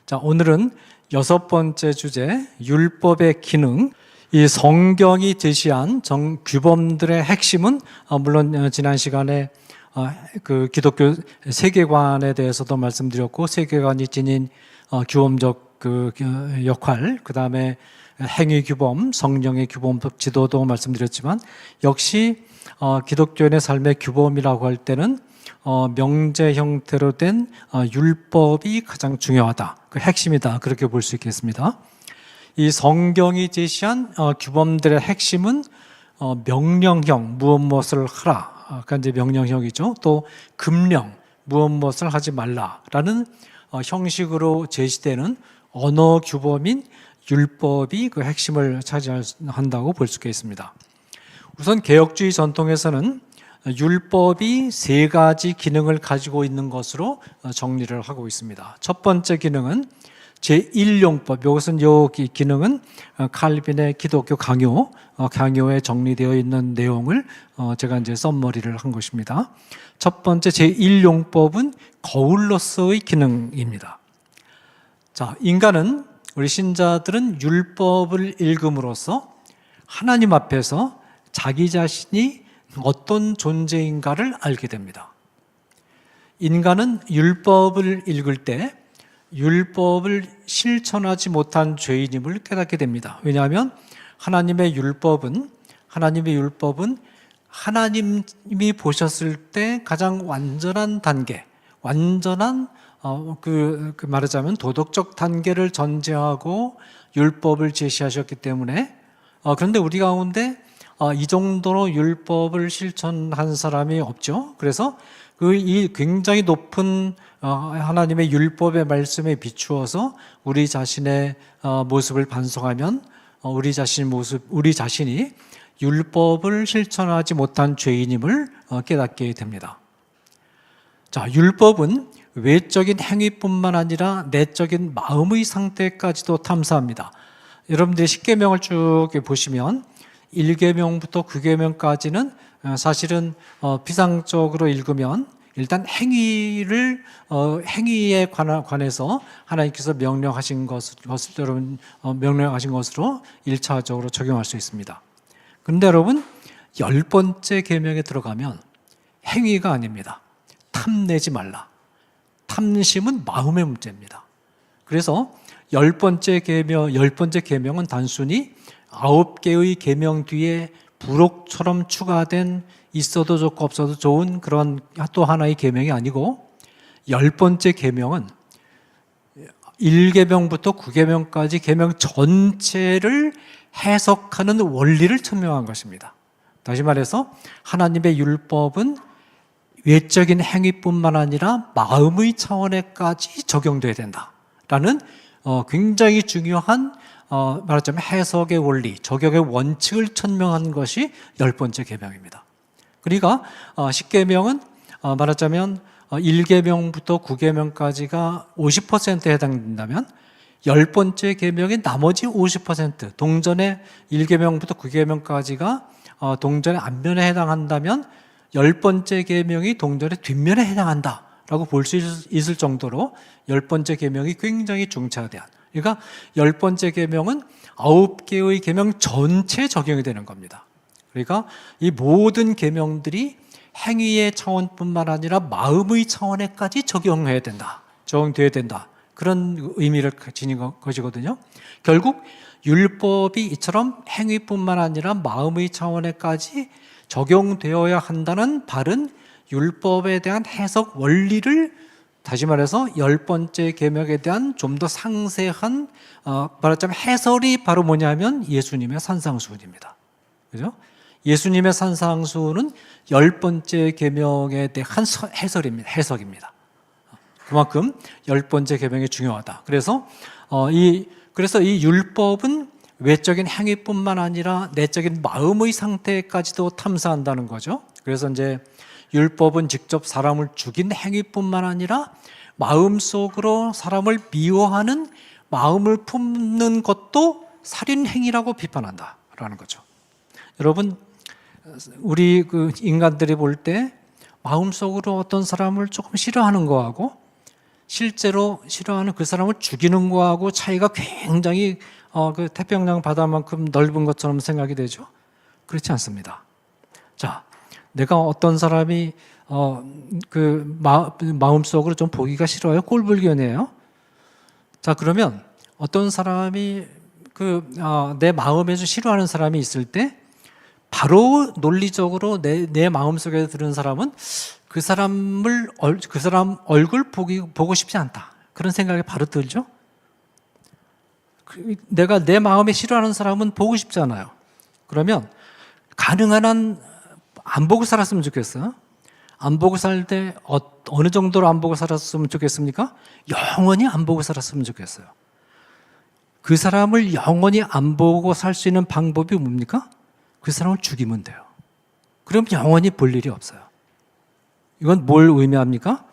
자, 오늘은 6번째 주제, 율법의 기능. 이 성경이 제시한 규범들의 핵심은 물론 지난 시간에 그 기독교 세계관에 대해서도 말씀드렸고, 세계관이 지닌 규범적 그 역할, 그 다음에 행위 규범, 성령의 규범적 지도도 말씀드렸지만, 역시 기독교인의 삶의 규범이라고 할 때는 명제 형태로 된 율법이 가장 중요하다, 그 핵심이다, 그렇게 볼 수 있겠습니다. 이 성경이 제시한 규범들의 핵심은 명령형, 무엇을 하라, 그러니까 이제 명령형이죠. 또 금령, 무엇을 하지 말라라는 형식으로 제시되는 언어 규범인 율법이 그 핵심을 차지한다고 볼 수가 있습니다. 우선 개혁주의 전통에서는 율법이 세 가지 기능을 가지고 있는 것으로 정리를 하고 있습니다. 첫 번째 기능은 제1용법, 이것은 이 기능은 칼빈의 기독교 강요에 정리되어 있는 내용을 제가 이제 썸머리를 한 것입니다. 첫 번째 제1용법은 거울로서의 기능입니다. 자, 인간은, 우리 신자들은 율법을 읽음으로써 하나님 앞에서 자기 자신이 어떤 존재인가를 알게 됩니다. 인간은 율법을 읽을 때 율법을 실천하지 못한 죄인임을 깨닫게 됩니다. 왜냐하면 하나님의 율법은 하나님이 보셨을 때 가장 완전한 단계, 완전한 말하자면 도덕적 단계를 전제하고 율법을 제시하셨기 때문에, 그런데 우리 가운데 이 정도로 율법을 실천한 사람이 없죠. 그래서 이 굉장히 높은 하나님의 율법의 말씀에 비추어서 우리 자신의 모습을 반성하면 우리 자신이 율법을 실천하지 못한 죄인임을 깨닫게 됩니다. 자, 율법은 외적인 행위뿐만 아니라 내적인 마음의 상태까지도 탐사합니다. 여러분들이 십계명을 쭉 보시면 1계명부터 9계명까지는 사실은 피상적으로 읽으면 일단 행위에 관해서 하나님께서 명령하신 것으로 1차적으로 적용할 수 있습니다. 그런데 여러분, 10번째 계명에 들어가면 행위가 아닙니다. 탐내지 말라. 탐심은 마음의 문제입니다. 그래서 10번째 계명은 단순히 9개의 계명 뒤에 부록처럼 추가된 있어도 좋고 없어도 좋은 그런 또 하나의 계명이 아니고, 10번째 계명은 1계명부터 9계명까지 계명 전체를 해석하는 원리를 천명한 것입니다. 다시 말해서 하나님의 율법은 외적인 행위뿐만 아니라 마음의 차원에까지 적용돼야 된다라는 굉장히 중요한 말하자면 해석의 원리, 적용의 원칙을 천명한 것이 10번째 계명입니다. 그러니까 10계명은 말하자면 1계명부터 9계명까지가 50%에 해당된다면 10번째 계명의 나머지 50%, 동전의 1계명부터 9계명까지가 동전의 앞면에 해당한다면 10번째 계명이 동전의 뒷면에 해당한다라고 볼 수 있을 정도로 10번째 계명이 굉장히 중차대한, 그러니까 10번째 계명은 9개의 계명 전체에 적용이 되는 겁니다. 그러니까 이 모든 계명들이 행위의 차원뿐만 아니라 마음의 차원에까지 적용돼야 된다. 그런 의미를 지닌 것이거든요. 결국 율법이 이처럼 행위뿐만 아니라 마음의 차원에까지 적용되어야 한다는 바른 율법에 대한 해석 원리를, 다시 말해서 10번째 계명에 대한 좀 더 상세한 말하자면 해설이 바로 뭐냐면 예수님의 산상수훈입니다. 그죠? 예수님의 산상수훈은 10번째 계명에 대한 해석입니다. 그만큼 10번째 계명이 중요하다. 그래서 이 율법은 외적인 행위뿐만 아니라 내적인 마음의 상태까지도 탐사한다는 거죠. 그래서 이제 율법은 직접 사람을 죽인 행위뿐만 아니라 마음속으로 사람을 미워하는 마음을 품는 것도 살인 행위라고 비판한다라는 거죠. 여러분, 우리 인간들이 볼 때 마음속으로 어떤 사람을 조금 싫어하는 거하고 실제로 싫어하는 그 사람을 죽이는 거하고 차이가 굉장히 그 태평양 바다만큼 넓은 것처럼 생각이 되죠. 그렇지 않습니다. 자, 내가 어떤 사람이 그 마음속으로 좀 보기가 싫어요. 꼴불견이에요. 자, 그러면 어떤 사람이 내 마음에 좀 싫어하는 사람이 있을 때 바로 논리적으로 내 마음속에 드는 사람은 그 사람 얼굴 보고 싶지 않다. 그런 생각이 바로 들죠. 내가 내 마음에 싫어하는 사람은 보고 싶잖아요. 그러면 가능한 한 안 보고 살았으면 좋겠어요. 안 보고 살 때 어느 정도로 안 보고 살았으면 좋겠습니까? 영원히 안 보고 살았으면 좋겠어요. 그 사람을 영원히 안 보고 살 수 있는 방법이 뭡니까? 그 사람을 죽이면 돼요. 그럼 영원히 볼 일이 없어요. 이건 뭘 의미합니까?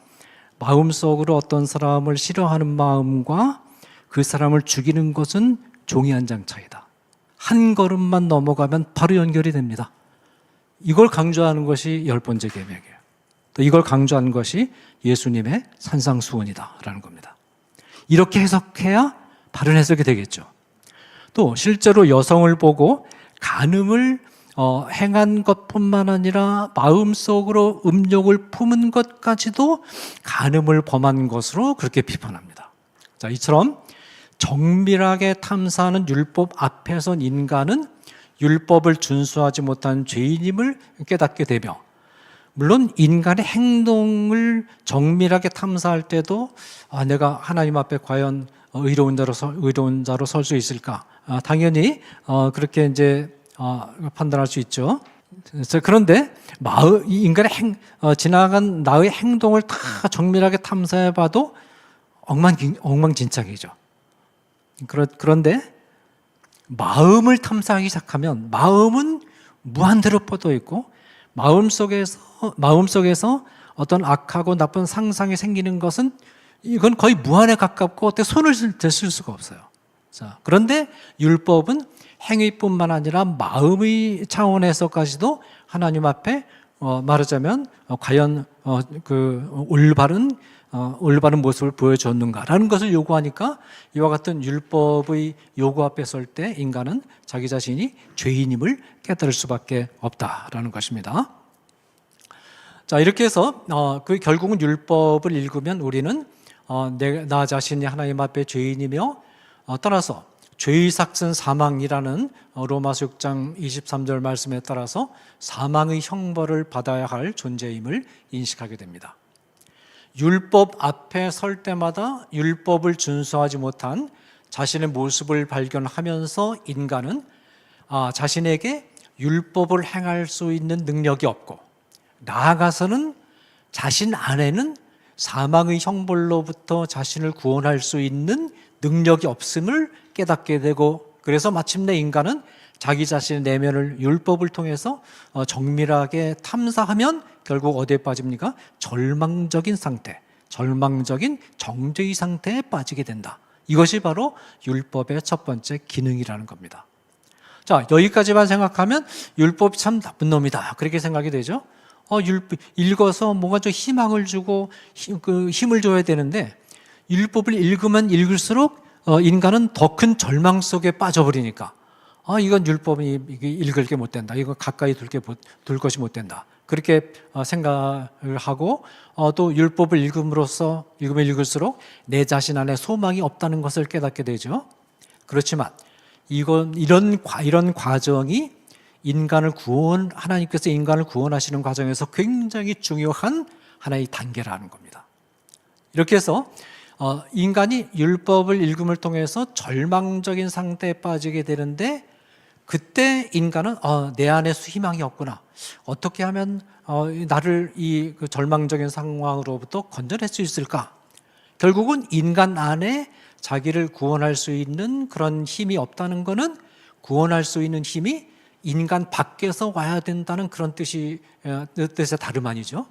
마음속으로 어떤 사람을 싫어하는 마음과 그 사람을 죽이는 것은 종이 한 장 차이다. 한 걸음만 넘어가면 바로 연결이 됩니다. 이걸 강조하는 것이 10번째 계명이에요. 또 이걸 강조하는 것이 예수님의 산상수훈이다라는 겁니다. 이렇게 해석해야 바른 해석이 되겠죠. 또 실제로 여성을 보고 간음을 행한 것뿐만 아니라 마음속으로 음욕을 품은 것까지도 간음을 범한 것으로 그렇게 비판합니다. 자, 이처럼 정밀하게 탐사하는 율법 앞에선 인간은 율법을 준수하지 못한 죄인임을 깨닫게 되며, 물론 인간의 행동을 정밀하게 탐사할 때도 내가 하나님 앞에 과연 의로운 자로 설 수 있을까? 당연히 그렇게 이제 판단할 수 있죠. 그런데 인간의 지나간 나의 행동을 다 정밀하게 탐사해봐도 엉망진창이죠. 그런데 마음을 탐사하기 시작하면 마음은 무한대로 뻗어 있고 마음속에서 어떤 악하고 나쁜 상상이 생기는 것은 이건 거의 무한에 가깝고 어떻게 손을 댈 수가 없어요. 자, 그런데 율법은 행위뿐만 아니라 마음의 차원에서까지도 하나님 앞에 말하자면 과연 그 올바른 모습을 보여줬는가라는 것을 요구하니까 이와 같은 율법의 요구 앞에 설 때 인간은 자기 자신이 죄인임을 깨달을 수밖에 없다라는 것입니다. 자, 이렇게 해서 결국은 율법을 읽으면 우리는 나 자신이 하나님 앞에 죄인이며 따라서 죄의 삭은 사망이라는 로마서 6장 23절 말씀에 따라서 사망의 형벌을 받아야 할 존재임을 인식하게 됩니다. 율법 앞에 설 때마다 율법을 준수하지 못한 자신의 모습을 발견하면서 인간은 자신에게 율법을 행할 수 있는 능력이 없고, 나아가서는 자신 안에는 사망의 형벌로부터 자신을 구원할 수 있는 능력이 없음을 깨닫게 되고, 그래서 마침내 인간은 자기 자신의 내면을 율법을 통해서 정밀하게 탐사하면 결국 어디에 빠집니까? 절망적인 상태, 절망적인 정죄의 상태에 빠지게 된다. 이것이 바로 율법의 첫 번째 기능이라는 겁니다. 자, 여기까지만 생각하면 율법이 참 나쁜 놈이다, 그렇게 생각이 되죠. 읽어서 뭔가 좀 희망을 주고 힘을 줘야 되는데, 율법을 읽으면 읽을수록 인간은 더 큰 절망 속에 빠져버리니까 이건 율법이 읽을 게 못 된다, 이거 가까이 둘 것이 못 된다, 그렇게 생각을 하고 또 율법을 읽으면 읽을수록 내 자신 안에 소망이 없다는 것을 깨닫게 되죠. 그렇지만 이런 과정이 하나님께서 인간을 구원하시는 과정에서 굉장히 중요한 하나의 단계라는 겁니다. 이렇게 해서 인간이 율법을 읽음을 통해서 절망적인 상태에 빠지게 되는데, 그때 인간은 내 안에 희망이 없구나, 어떻게 하면 나를 이 절망적인 상황으로부터 건져낼 수 있을까? 결국은 인간 안에 자기를 구원할 수 있는 그런 힘이 없다는 것은 구원할 수 있는 힘이 인간 밖에서 와야 된다는 그런 뜻의 다름 아니죠.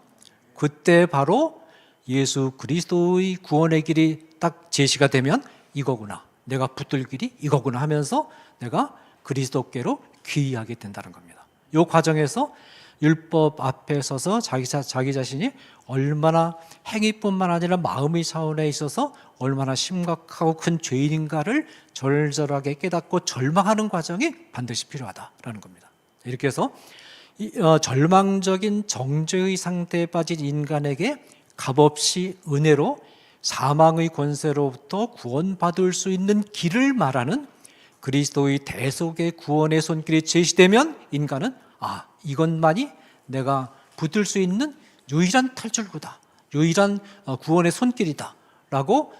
그때 바로 예수 그리스도의 구원의 길이 딱 제시가 되면 이거구나, 내가 붙들 길이 이거구나 하면서 내가 그리스도께로 귀의하게 된다는 겁니다. 이 과정에서 율법 앞에 서서 자기 자신이 얼마나 행위뿐만 아니라 마음의 차원에 있어서 얼마나 심각하고 큰 죄인인가를 절절하게 깨닫고 절망하는 과정이 반드시 필요하다라는 겁니다. 이렇게 해서 절망적인 정죄의 상태에 빠진 인간에게 값없이 은혜로 사망의 권세로부터 구원받을 수 있는 길을 말하는 그리스도의 대속의 구원의 손길이 제시되면 인간은 이것만이 내가 붙들 수 있는 유일한 탈출구다, 유일한 구원의 손길이다 라고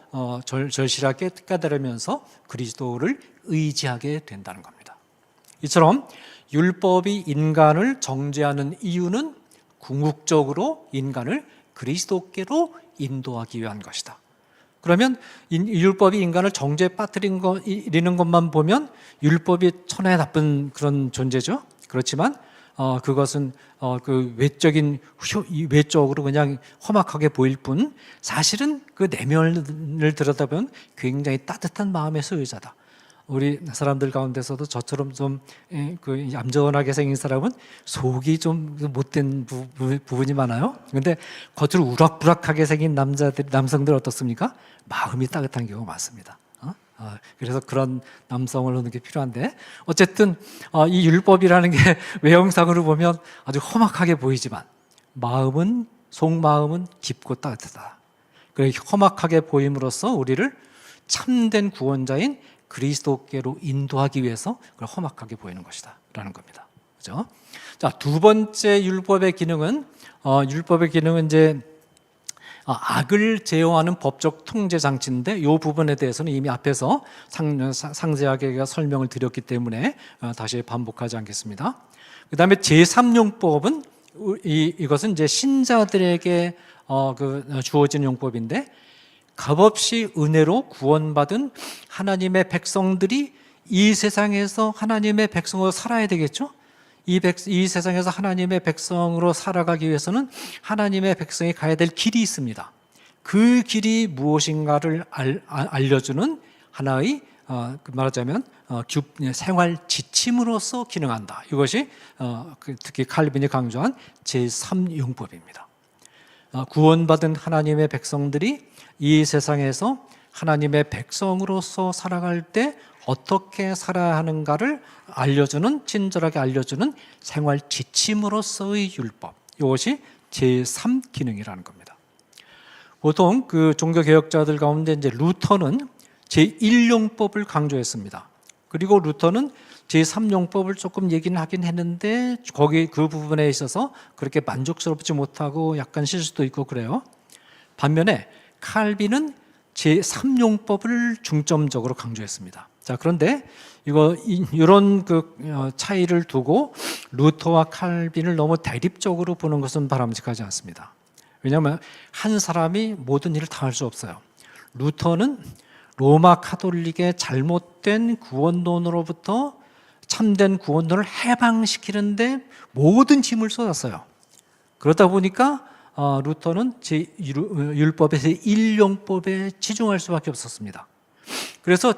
절실하게 깨달으면서 그리스도를 의지하게 된다는 겁니다. 이처럼 율법이 인간을 정죄하는 이유는 궁극적으로 인간을 그리스도께로 인도하기 위한 것이다. 그러면 율법이 인간을 정죄에 빠뜨리는 것만 보면 율법이 천하의 나쁜 그런 존재죠. 그렇지만 그것은 그 외적으로 그냥 험악하게 보일 뿐 사실은 그 내면을 들여다보면 굉장히 따뜻한 마음의 소유자다. 우리 사람들 가운데서도 저처럼 좀 얌전하게 생긴 사람은 속이 좀 못된 부분이 많아요. 그런데 겉으로 우락부락하게 생긴 남성들 어떻습니까? 마음이 따뜻한 경우가 많습니다. 그래서 그런 남성을 얻는 게 필요한데 어쨌든 이 율법이라는 게 외형상으로 보면 아주 험악하게 보이지만 속마음은 깊고 따뜻하다. 그래서 험악하게 보임으로써 우리를 참된 구원자인 그리스도께로 인도하기 위해서 그걸 험악하게 보이는 것이다 라는 겁니다. 그렇죠? 자, 두 번째 율법의 기능은 이제 악을 제어하는 법적 통제 장치인데 이 부분에 대해서는 이미 앞에서 상세하게 설명을 드렸기 때문에 다시 반복하지 않겠습니다. 그 다음에 제3용법은 이것은 이제 신자들에게 주어진 용법인데 값없이 은혜로 구원받은 하나님의 백성들이 이 세상에서 하나님의 백성으로 살아야 되겠죠? 이 세상에서 하나님의 백성으로 살아가기 위해서는 하나님의 백성이 가야 될 길이 있습니다. 그 길이 무엇인가를 알려주는 하나의 말하자면 생활 지침으로서 기능한다. 이것이 특히 칼빈이 강조한 제3용법입니다. 구원받은 하나님의 백성들이 이 세상에서 하나님의 백성으로서 살아갈 때 어떻게 살아야 하는가를 친절하게 알려주는 생활 지침으로서의 율법, 이것이 제3기능이라는 겁니다. 보통 그 종교개혁자들 가운데 이제 루터는 제1용법을 강조했습니다. 그리고 루터는 제3용법을 조금 얘기는 하긴 했는데 거기 그 부분에 있어서 그렇게 만족스럽지 못하고 약간 실수도 있고 그래요. 반면에 칼빈은 제3용법을 중점적으로 강조했습니다. 자, 그런데 이런 차이를 두고 루터와 칼빈을 너무 대립적으로 보는 것은 바람직하지 않습니다. 왜냐하면 한 사람이 모든 일을 다 할 수 없어요. 루터는 로마 카톨릭의 잘못된 구원론으로부터 참된 구원론을 해방시키는데 모든 힘을 쏟았어요. 그러다 보니까 루터는 율법의 제1용법에 치중할 수밖에 없었습니다. 그래서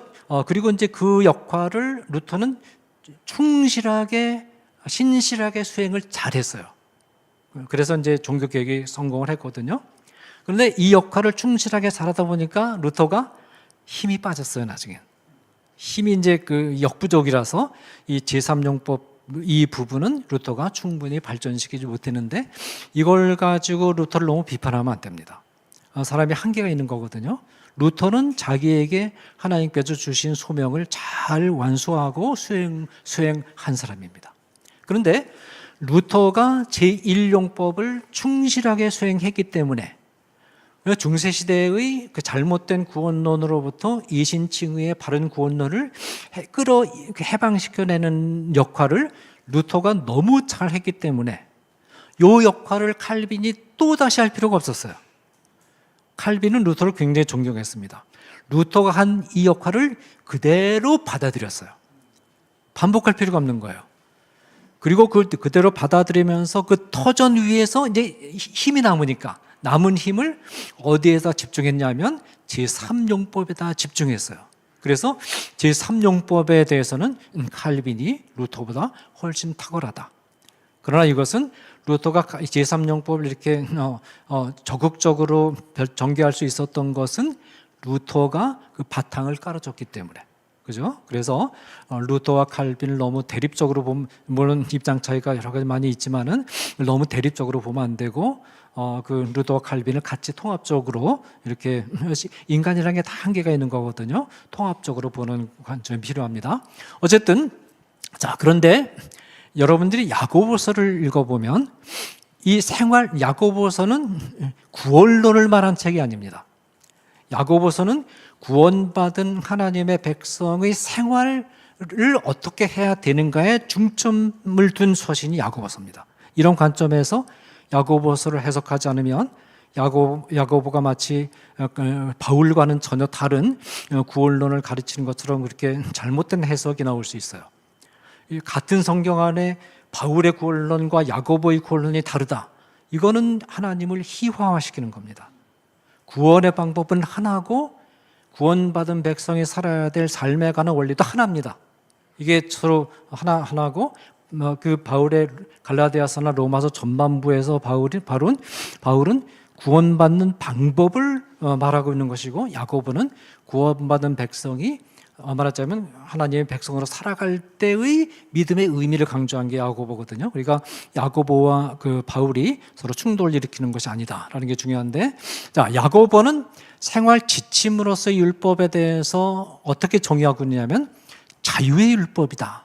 그리고 이제 그 역할을 루터는 신실하게 수행을 잘했어요. 그래서 이제 종교개혁이 성공을 했거든요. 그런데 이 역할을 충실하게 잘하다 보니까 루터가 힘이 빠졌어요, 나중엔. 힘이 이제 역부족이라서 이 제3용법 이 부분은 루터가 충분히 발전시키지 못했는데 이걸 가지고 루터를 너무 비판하면 안 됩니다. 사람이 한계가 있는 거거든요. 루터는 자기에게 하나님께서 주신 소명을 잘 완수하고 수행한 사람입니다. 그런데 루터가 제1용법을 충실하게 수행했기 때문에 중세시대의 그 잘못된 구원론으로부터 이신칭의의 바른 구원론을 해방시켜내는 역할을 루터가 너무 잘했기 때문에 이 역할을 칼빈이 또다시 할 필요가 없었어요. 칼빈은 루터를 굉장히 존경했습니다. 루터가 한 이 역할을 그대로 받아들였어요. 반복할 필요가 없는 거예요. 그리고 그대로 받아들이면서 그 터전 위에서 이제 힘이 남은 힘을 어디에다 집중했냐면 제3용법에다 집중했어요. 그래서 제3용법에 대해서는 칼빈이 루터보다 훨씬 탁월하다. 그러나 이것은 루터가 제3용법을 이렇게 적극적으로 전개할 수 있었던 것은 루터가 그 바탕을 깔아줬기 때문에. 그죠? 그래서 루터와 칼빈을 너무 대립적으로 보면, 물론 입장 차이가 여러 가지 많이 있지만은 너무 대립적으로 보면 안 되고, 그 루터와 칼빈을 같이 통합적으로 이렇게, 인간이라는 게 다 한계가 있는 거거든요. 통합적으로 보는 관점이 필요합니다. 어쨌든, 자, 그런데 여러분들이 야고보서를 읽어보면 이 야고보서는 구원론을 말한 책이 아닙니다. 야고보서는 구원받은 하나님의 백성의 생활을 어떻게 해야 되는가에 중점을 둔 서신이 야고보서입니다. 이런 관점에서 야고보서를 해석하지 않으면 야고보가 마치 바울과는 전혀 다른 구원론을 가르치는 것처럼 그렇게 잘못된 해석이 나올 수 있어요. 같은 성경 안에 바울의 구원론과 야고보의 구원론이 다르다. 이거는 하나님을 희화화시키는 겁니다. 구원의 방법은 하나고 구원받은 백성이 살아야 될 삶에 관한 원리도 하나입니다. 이게 서로 하나고 그 바울의 갈라디아서나 로마서 전반부에서 바울은 구원받는 방법을 말하고 있는 것이고 야고보는 구원받은 백성이 말하자면 하나님의 백성으로 살아갈 때의 믿음의 의미를 강조한 게 야고보거든요. 그러니까 야고보와 그 바울이 서로 충돌을 일으키는 것이 아니다라는 게 중요한데, 자, 야고보는 생활 지침으로서의 율법에 대해서 어떻게 정의하고 있냐면 자유의 율법이다,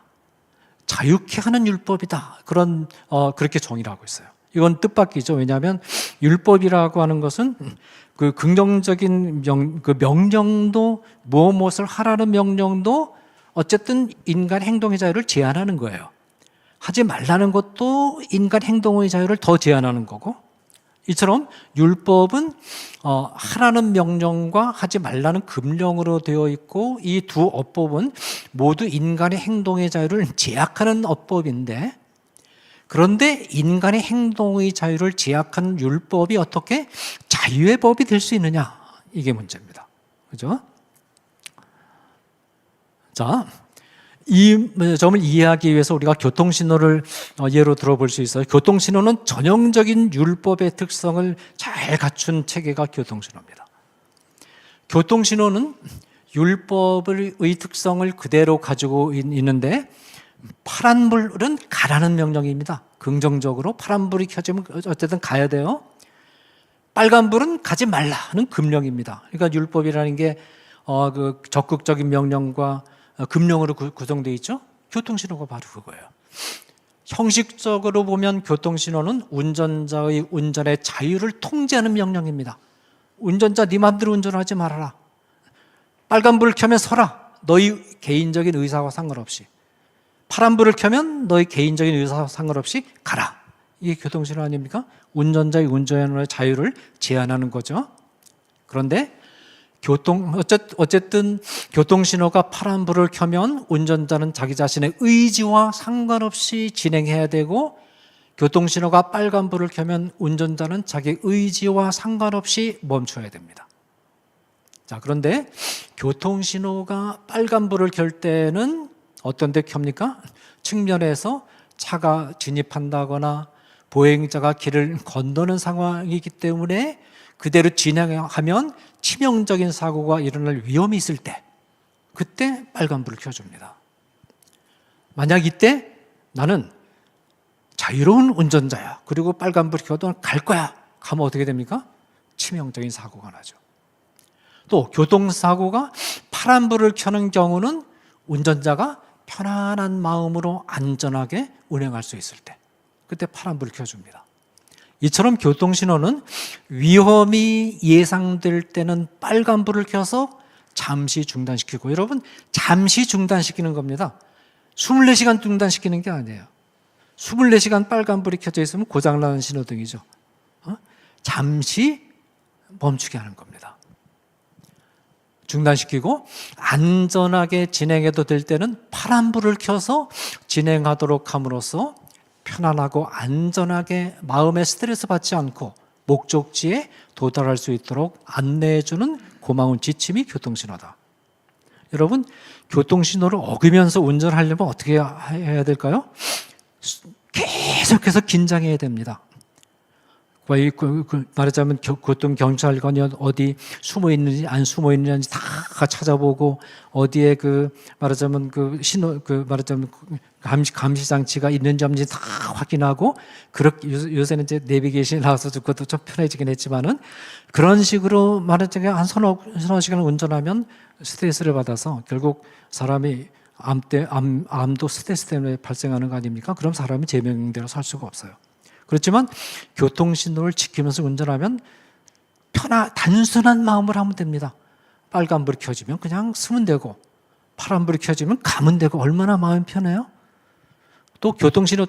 자유케 하는 율법이다, 그렇게 정의를 하고 있어요. 이건 뜻밖이죠. 왜냐하면 율법이라고 하는 것은 그 긍정적인 명령도, 무엇을 하라는 명령도 어쨌든 인간 행동의 자유를 제한하는 거예요. 하지 말라는 것도 인간 행동의 자유를 더 제한하는 거고, 이처럼 율법은 하라는 명령과 하지 말라는 금령으로 되어 있고, 이 두 어법은 모두 인간의 행동의 자유를 제약하는 어법인데, 그런데 인간의 행동의 자유를 제약하는 율법이 어떻게 자유의 법이 될 수 있느냐, 이게 문제입니다. 그죠? 자, 이 점을 이해하기 위해서 우리가 교통신호를 예로 들어볼 수 있어요. 교통신호는 전형적인 율법의 특성을 잘 갖춘 체계가 교통신호입니다. 교통신호는 율법의 특성을 그대로 가지고 있는데, 파란 불은 가라는 명령입니다. 긍정적으로 파란 불이 켜지면 어쨌든 가야 돼요. 빨간 불은 가지 말라는 금령입니다. 그러니까 율법이라는 게 그 적극적인 명령과 금령으로 구성되어 있죠. 교통신호가 바로 그거예요. 형식적으로 보면 교통신호는 운전자의 운전의 자유를 통제하는 명령입니다. 운전자 네 마음대로 운전하지 말아라. 빨간 불을 켜면 서라. 너희 개인적인 의사와 상관없이. 파란 불을 켜면 너희 개인적인 의사와 상관없이 가라. 이게 교통신호 아닙니까? 운전자의 운전의 자유를 제한하는 거죠. 그런데 어쨌든 교통신호가 파란 불을 켜면 운전자는 자기 자신의 의지와 상관없이 진행해야 되고, 교통신호가 빨간 불을 켜면 운전자는 자기 의지와 상관없이 멈춰야 됩니다. 자, 그런데 교통신호가 빨간 불을 켤 때는 어떤 데 켭니까? 측면에서 차가 진입한다거나 보행자가 길을 건너는 상황이기 때문에 그대로 진행하면 치명적인 사고가 일어날 위험이 있을 때, 그때 빨간불을 켜줍니다. 만약 이때 나는 자유로운 운전자야, 그리고 빨간불 켜도 갈 거야 가면 어떻게 됩니까? 치명적인 사고가 나죠. 또 교통사고가 파란불을 켜는 경우는 운전자가 편안한 마음으로 안전하게 운행할 수 있을 때, 그때 파란불을 켜줍니다. 이처럼 교통신호는 위험이 예상될 때는 빨간불을 켜서 잠시 중단시키고, 여러분 잠시 중단시키는 겁니다. 24시간 중단시키는 게 아니에요. 24시간 빨간불이 켜져 있으면 고장나는 신호등이죠. 잠시 멈추게 하는 겁니다. 중단시키고 안전하게 진행해도 될 때는 파란불을 켜서 진행하도록 함으로써 편안하고 안전하게 마음의 스트레스 받지 않고 목적지에 도달할 수 있도록 안내해주는 고마운 지침이 교통신호다. 여러분, 교통신호를 어기면서 운전하려면 어떻게 해야 될까요? 계속해서 긴장해야 됩니다. 말하자면 교통경찰관이 어디 숨어 있는지 안 숨어 있는지 다 찾아보고, 어디에 말하자면 말하자면 감시장치가 있는지 없는지 다 확인하고, 그렇게 요새는 이제 내비게이션이 나와서 그것도 좀 편해지긴 했지만은, 그런 식으로 말하자면 한 서너 시간을 운전하면 스트레스를 받아서 결국 사람이 암도 스트레스 때문에 발생하는 거 아닙니까? 그럼 사람이 제 명대로 살 수가 없어요. 그렇지만 교통신호를 지키면서 운전하면 단순한 마음을 하면 됩니다. 빨간불이 켜지면 그냥 쓰면 되고, 파란불이 켜지면 가면 되고, 얼마나 마음이 편해요? 또 교통신호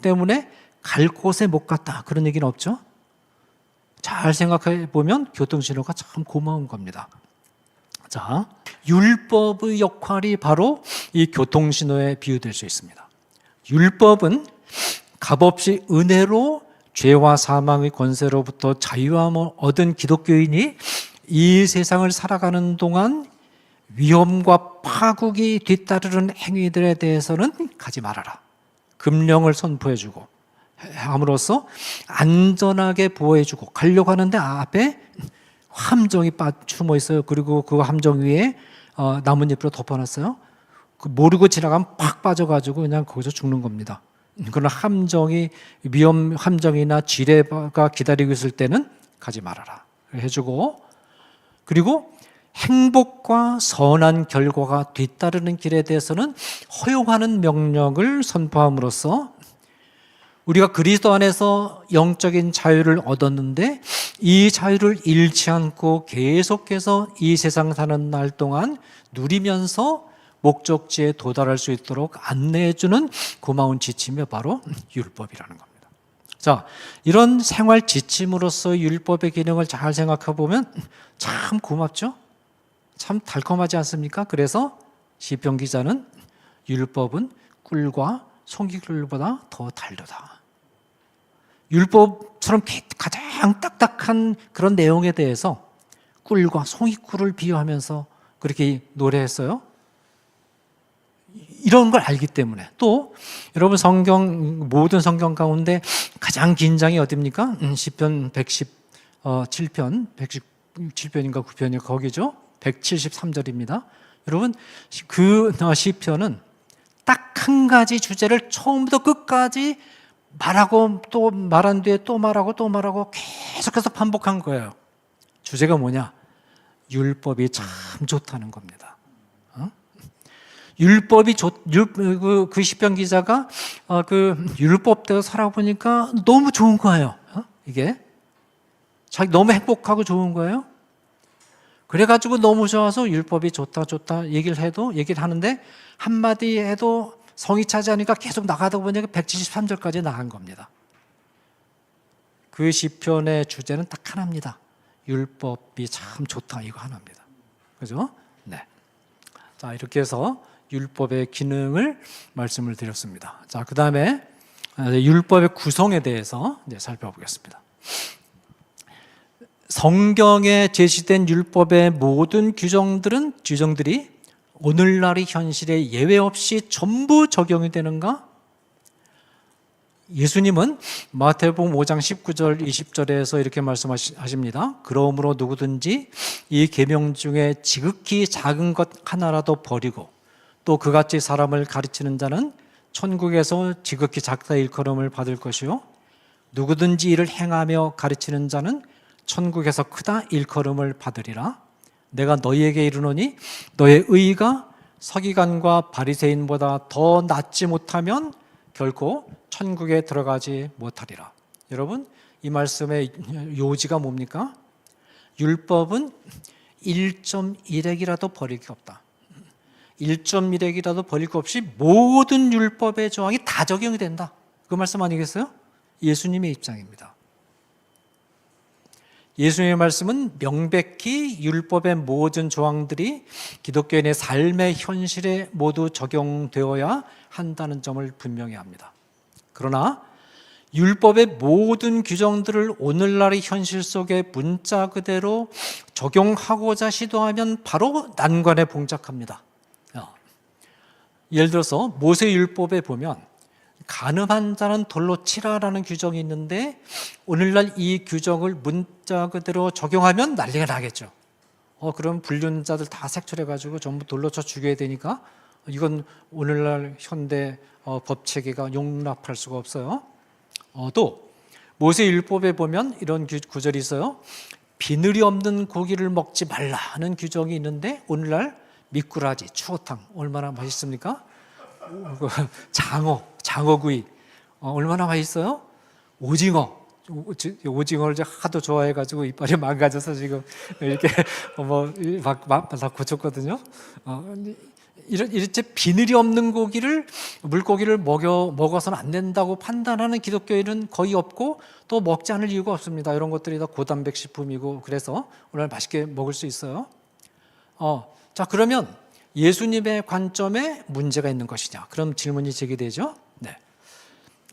때문에 갈 곳에 못 갔다, 그런 얘기는 없죠? 잘 생각해 보면 교통신호가 참 고마운 겁니다. 자, 율법의 역할이 바로 이 교통신호에 비유될 수 있습니다. 율법은 값없이 은혜로 죄와 사망의 권세로부터 자유함을 얻은 기독교인이 이 세상을 살아가는 동안 위험과 파국이 뒤따르는 행위들에 대해서는 가지 말아라. 금령을 선포해주고 함으로써 안전하게 보호해주고, 가려고 하는데 앞에 함정이 숨어 있어요. 그리고 그 함정 위에 나뭇잎으로 덮어놨어요. 모르고 지나가면 팍 빠져가지고 그냥 거기서 죽는 겁니다. 그런 위험 함정이나 지뢰가 기다리고 있을 때는 가지 말아라 해주고, 그리고 행복과 선한 결과가 뒤따르는 길에 대해서는 허용하는 명령을 선포함으로써 우리가 그리스도 안에서 영적인 자유를 얻었는데, 이 자유를 잃지 않고 계속해서 이 세상 사는 날 동안 누리면서 목적지에 도달할 수 있도록 안내해주는 고마운 지침이 바로 율법이라는 겁니다. 자, 이런 생활 지침으로서 율법의 기능을 잘 생각해 보면 참 고맙죠? 참 달콤하지 않습니까? 그래서 시편 기자는 율법은 꿀과 송이꿀보다 더 달도다. 율법처럼 가장 딱딱한 그런 내용에 대해서 꿀과 송이꿀을 비유하면서 그렇게 노래했어요. 이런 걸 알기 때문에. 또 여러분, 모든 성경 가운데 가장 긴장이 어디입니까? 시편 117편 117편인가 9편인가 거기죠. 173절입니다. 여러분, 그 시편은 딱 한 가지 주제를 처음부터 끝까지 말하고 또 말한 뒤에 또 말하고 또 말하고 계속해서 반복한 거예요. 주제가 뭐냐? 율법이 참 좋다는 겁니다. 율법이 그 시편 기자가 그 율법대로 살아보니까 너무 좋은 거예요. 이게 자기 너무 행복하고 좋은 거예요. 그래가지고 너무 좋아서 율법이 좋다 얘기를 하는데 한마디 해도 성이 차지하니까 계속 나가다 보니까 173절까지 나간 겁니다. 그 시편의 주제는 딱 하나입니다. 율법이 참 좋다, 이거 하나입니다. 그죠? 네. 자, 이렇게 해서 율법의 기능을 말씀을 드렸습니다. 자, 그 다음에 율법의 구성에 대해서 이제 살펴보겠습니다. 성경에 제시된 율법의 모든 규정들이 오늘날의 현실에 예외 없이 전부 적용이 되는가? 예수님은 마태복음 5장 19절 20절에서 이렇게 말씀하십니다. 그러므로 누구든지 이 계명 중에 지극히 작은 것 하나라도 버리고 또 그같이 사람을 가르치는 자는 천국에서 지극히 작다 일컬음을 받을 것이요, 누구든지 이를 행하며 가르치는 자는 천국에서 크다 일컬음을 받으리라. 내가 너희에게 이르노니 너의 의가 서기관과 바리새인보다 더 낫지 못하면 결코 천국에 들어가지 못하리라. 여러분, 이 말씀의 요지가 뭡니까? 율법은 1.1핵이라도 버릴 게 없다. 1.1핵이라도 버릴 것 없이 모든 율법의 조항이 다 적용이 된다. 그 말씀 아니겠어요? 예수님의 입장입니다. 예수님의 말씀은 명백히 율법의 모든 조항들이 기독교인의 삶의 현실에 모두 적용되어야 한다는 점을 분명히 합니다. 그러나 율법의 모든 규정들을 오늘날의 현실 속에 문자 그대로 적용하고자 시도하면 바로 난관에 봉착합니다. 예를 들어서 모세율법에 보면 간음한 자는 돌로 치라라는 규정이 있는데 오늘날 이 규정을 문자 그대로 적용하면 난리가 나겠죠. 그럼 불륜자들 다 색출해가지고 전부 돌로 쳐 죽여야 되니까 이건 오늘날 현대 법 체계가 용납할 수가 없어요. 또 모세율법에 보면 이런 구절이 있어요. 비늘이 없는 고기를 먹지 말라는 규정이 있는데 오늘날 미꾸라지, 추어탕 얼마나 맛있습니까? 장어구이 얼마나 맛있어요? 오징어를 하도 좋아해가지고 이빨이 망가져서 지금 이렇게 다 고쳤거든요. 이렇게 비늘이 없는 물고기를 먹어서는 안 된다고 판단하는 기독교인은 거의 없고 또 먹지 않을 이유가 없습니다. 이런 것들이 다 고단백 식품이고 그래서 오늘 맛있게 먹을 수 있어요. 자, 그러면 예수님의 관점에 문제가 있는 것이냐? 그럼 질문이 제기되죠. 네.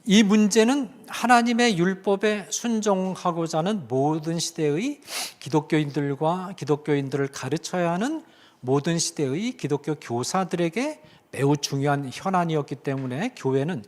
이 문제는 하나님의 율법에 순종하고자 하는 모든 시대의 기독교인들과 기독교인들을 가르쳐야 하는 모든 시대의 기독교 교사들에게 매우 중요한 현안이었기 때문에 교회는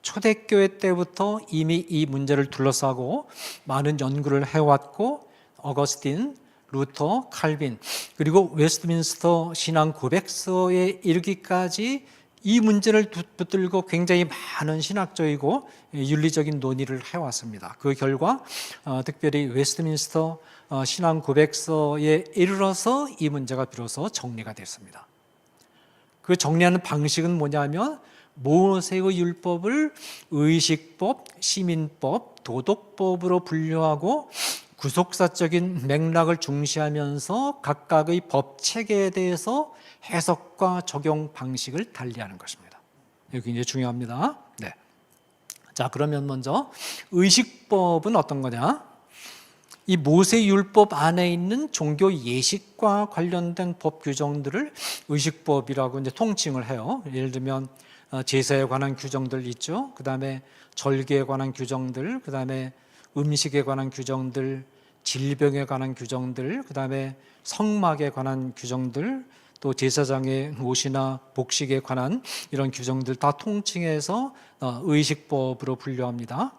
초대교회 때부터 이미 이 문제를 둘러싸고 많은 연구를 해왔고 어거스틴, 루터, 칼빈 그리고 웨스트민스터 신앙 고백서에 이르기까지 이 문제를 붙들고 굉장히 많은 신학적이고 윤리적인 논의를 해왔습니다. 그 결과 특별히 웨스트민스터 신앙 고백서에 이르러서 이 문제가 비로소 정리가 됐습니다. 그 정리하는 방식은 뭐냐면 모세의 율법을 의식법, 시민법, 도덕법으로 분류하고 구속사적인 맥락을 중시하면서 각각의 법 체계에 대해서 해석과 적용 방식을 달리하는 것입니다. 이게 굉장히 중요합니다. 네. 자, 그러면 먼저 의식법은 어떤 거냐? 이 모세율법 안에 있는 종교 예식과 관련된 법 규정들을 의식법이라고 이제 통칭을 해요. 예를 들면 제사에 관한 규정들 있죠. 그 다음에 절기에 관한 규정들, 그 다음에 음식에 관한 규정들, 질병에 관한 규정들, 그 다음에 성막에 관한 규정들, 또 제사장의 옷이나 복식에 관한 이런 규정들 다 통칭해서 의식법으로 분류합니다.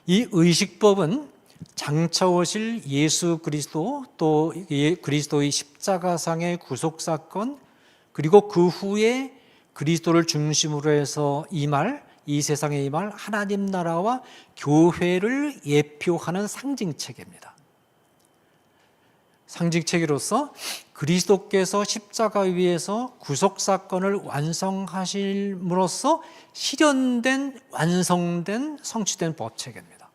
이 의식법은 장차 오실 예수 그리스도 또 그리스도의 십자가상의 구속사건 그리고 그 후에 그리스도를 중심으로 해서 이 세상에 임할 하나님 나라와 교회를 예표하는 상징체계입니다. 상징체계로서 그리스도께서 십자가 위에서 구속사건을 완성하심으로써 실현된, 완성된, 성취된 법체계입니다.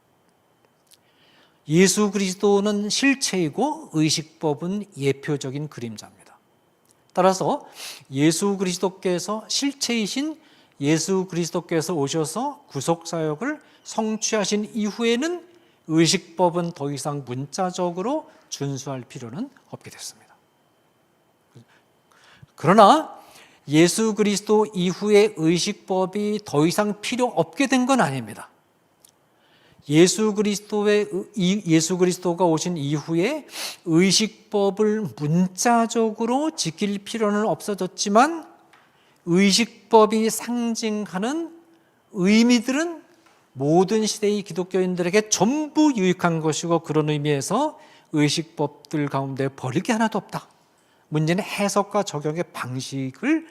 예수 그리스도는 실체이고 의식법은 예표적인 그림자입니다. 따라서 예수 그리스도께서 실체이신 예수 그리스도께서 오셔서 구속사역을 성취하신 이후에는 의식법은 더 이상 문자적으로 준수할 필요는 없게 됐습니다. 그러나 예수 그리스도 이후에 의식법이 더 이상 필요 없게 된 건 아닙니다. 예수 그리스도가 오신 이후에 의식법을 문자적으로 지킬 필요는 없어졌지만 의식법이 상징하는 의미들은 모든 시대의 기독교인들에게 전부 유익한 것이고 그런 의미에서 의식법들 가운데 버릴 게 하나도 없다. 문제는 해석과 적용의 방식에